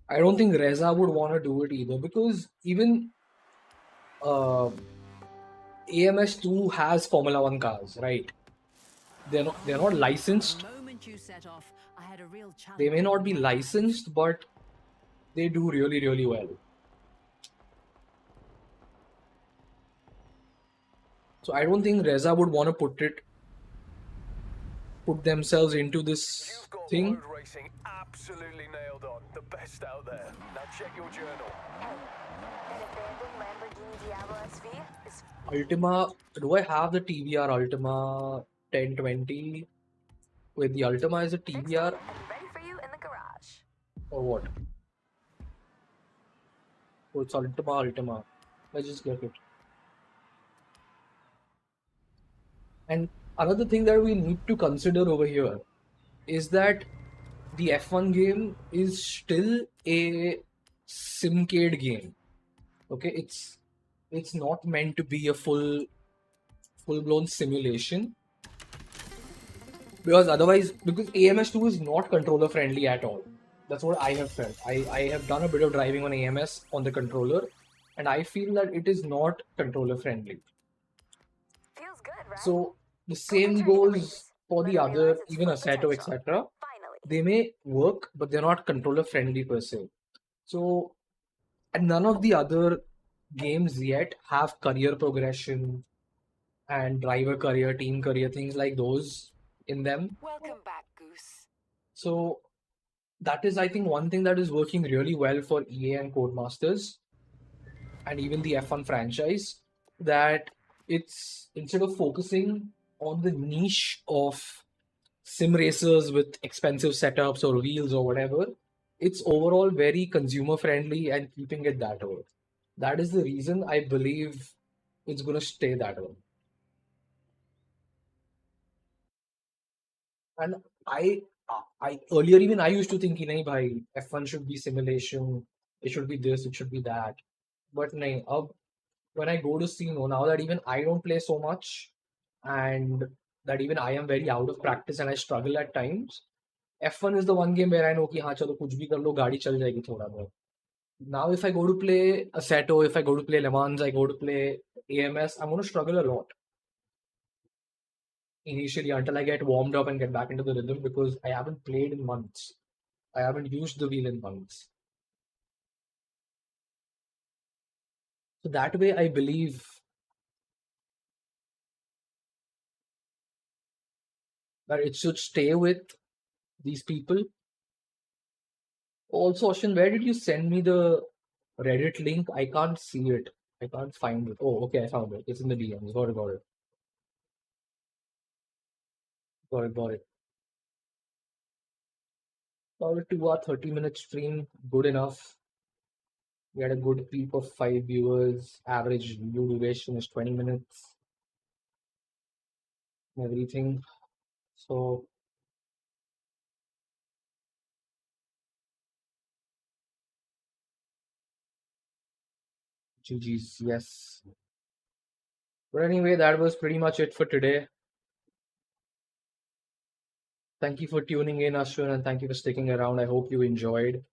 I don't think Reza would want to do it either, because even AMS2 has Formula 1 cars, right? They're not licensed. The moment you set off, I had a real challenge. They may not be licensed, but they do really, really well. So I don't think Reza would want to put themselves into this You've got thing. road racing absolutely nailed on. The best out there. Now check your journal. An abandoned Lamborghini Diablo SV is Ultima, do I have the TVR Ultima 1020? Wait, the Ultima is a fixed TVR and ready for you in the garage. or what? Oh, it's Ultima. Let's just get it. And another thing that we need to consider over here is that the F1 game is still a simcade game. Okay, it's not meant to be a full-blown simulation, because AMS2 is not controller friendly at all. That's what I have felt. I have done a bit of driving on AMS on the controller, and I feel that it is not controller friendly. Feels good, right? So the same goes for the other, even Assetto, etc. Finally. They may work, but they're not controller friendly per se. So, and none of the other games yet have career progression and driver career, team career, things like those in them. Welcome back, Goose. So that is, I think, one thing that is working really well for EA and Codemasters and even the F1 franchise, that it's, instead of focusing on the niche of sim racers with expensive setups or wheels or whatever, it's overall very consumer friendly and keeping it that way. That is the reason I believe it's going to stay that way. And I earlier, even I used to think, nahi bhai, F1 should be simulation, it should be this, it should be that. But nahi, when I go to see, now that even I don't play so much, and that even I am very out of practice and I struggle at times, F1 is the one game where I know कि हाँ चलो कुछ भी कर लो गाड़ी चल जाएगी थोड़ा बहुत. Now, if I go to play Assetto, if I go to play Le Mans, I go to play AMS, I'm going to struggle a lot initially until I get warmed up and get back into the rhythm because I haven't played in months. I haven't used the wheel in months. So that way, I believe that it should stay with these people. Also, Oshin, where did you send me the Reddit link? I can't see it. I can't find it. Oh, okay, I found it. It's in the DMs. Got it, got it. Got it, got it. About a 2 hour 30-minute stream, good enough. We had a good peak of 5 viewers. Average view duration is 20 minutes. Everything. So GG's, yes. But anyway, that was pretty much it for today. Thank you for tuning in, Ashwin, and thank you for sticking around. I hope you enjoyed.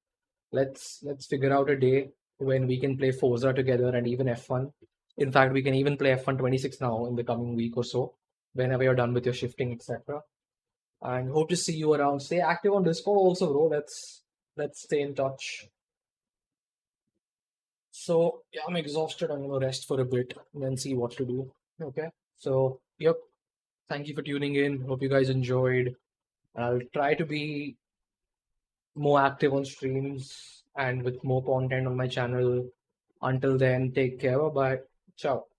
Let's figure out a day when we can play Forza together and even F1. In fact, we can even play F1 26 now in the coming week or so, whenever you're done with your shifting, etc. And hope to see you around. Stay active on Discord also, bro. Let's stay in touch. So yeah, I'm exhausted. I'm gonna rest for a bit and then see what to do. Okay. So yep. Thank you for tuning in. Hope you guys enjoyed. I'll try to be more active on streams and with more content on my channel. Until then, take care. Bye. Ciao.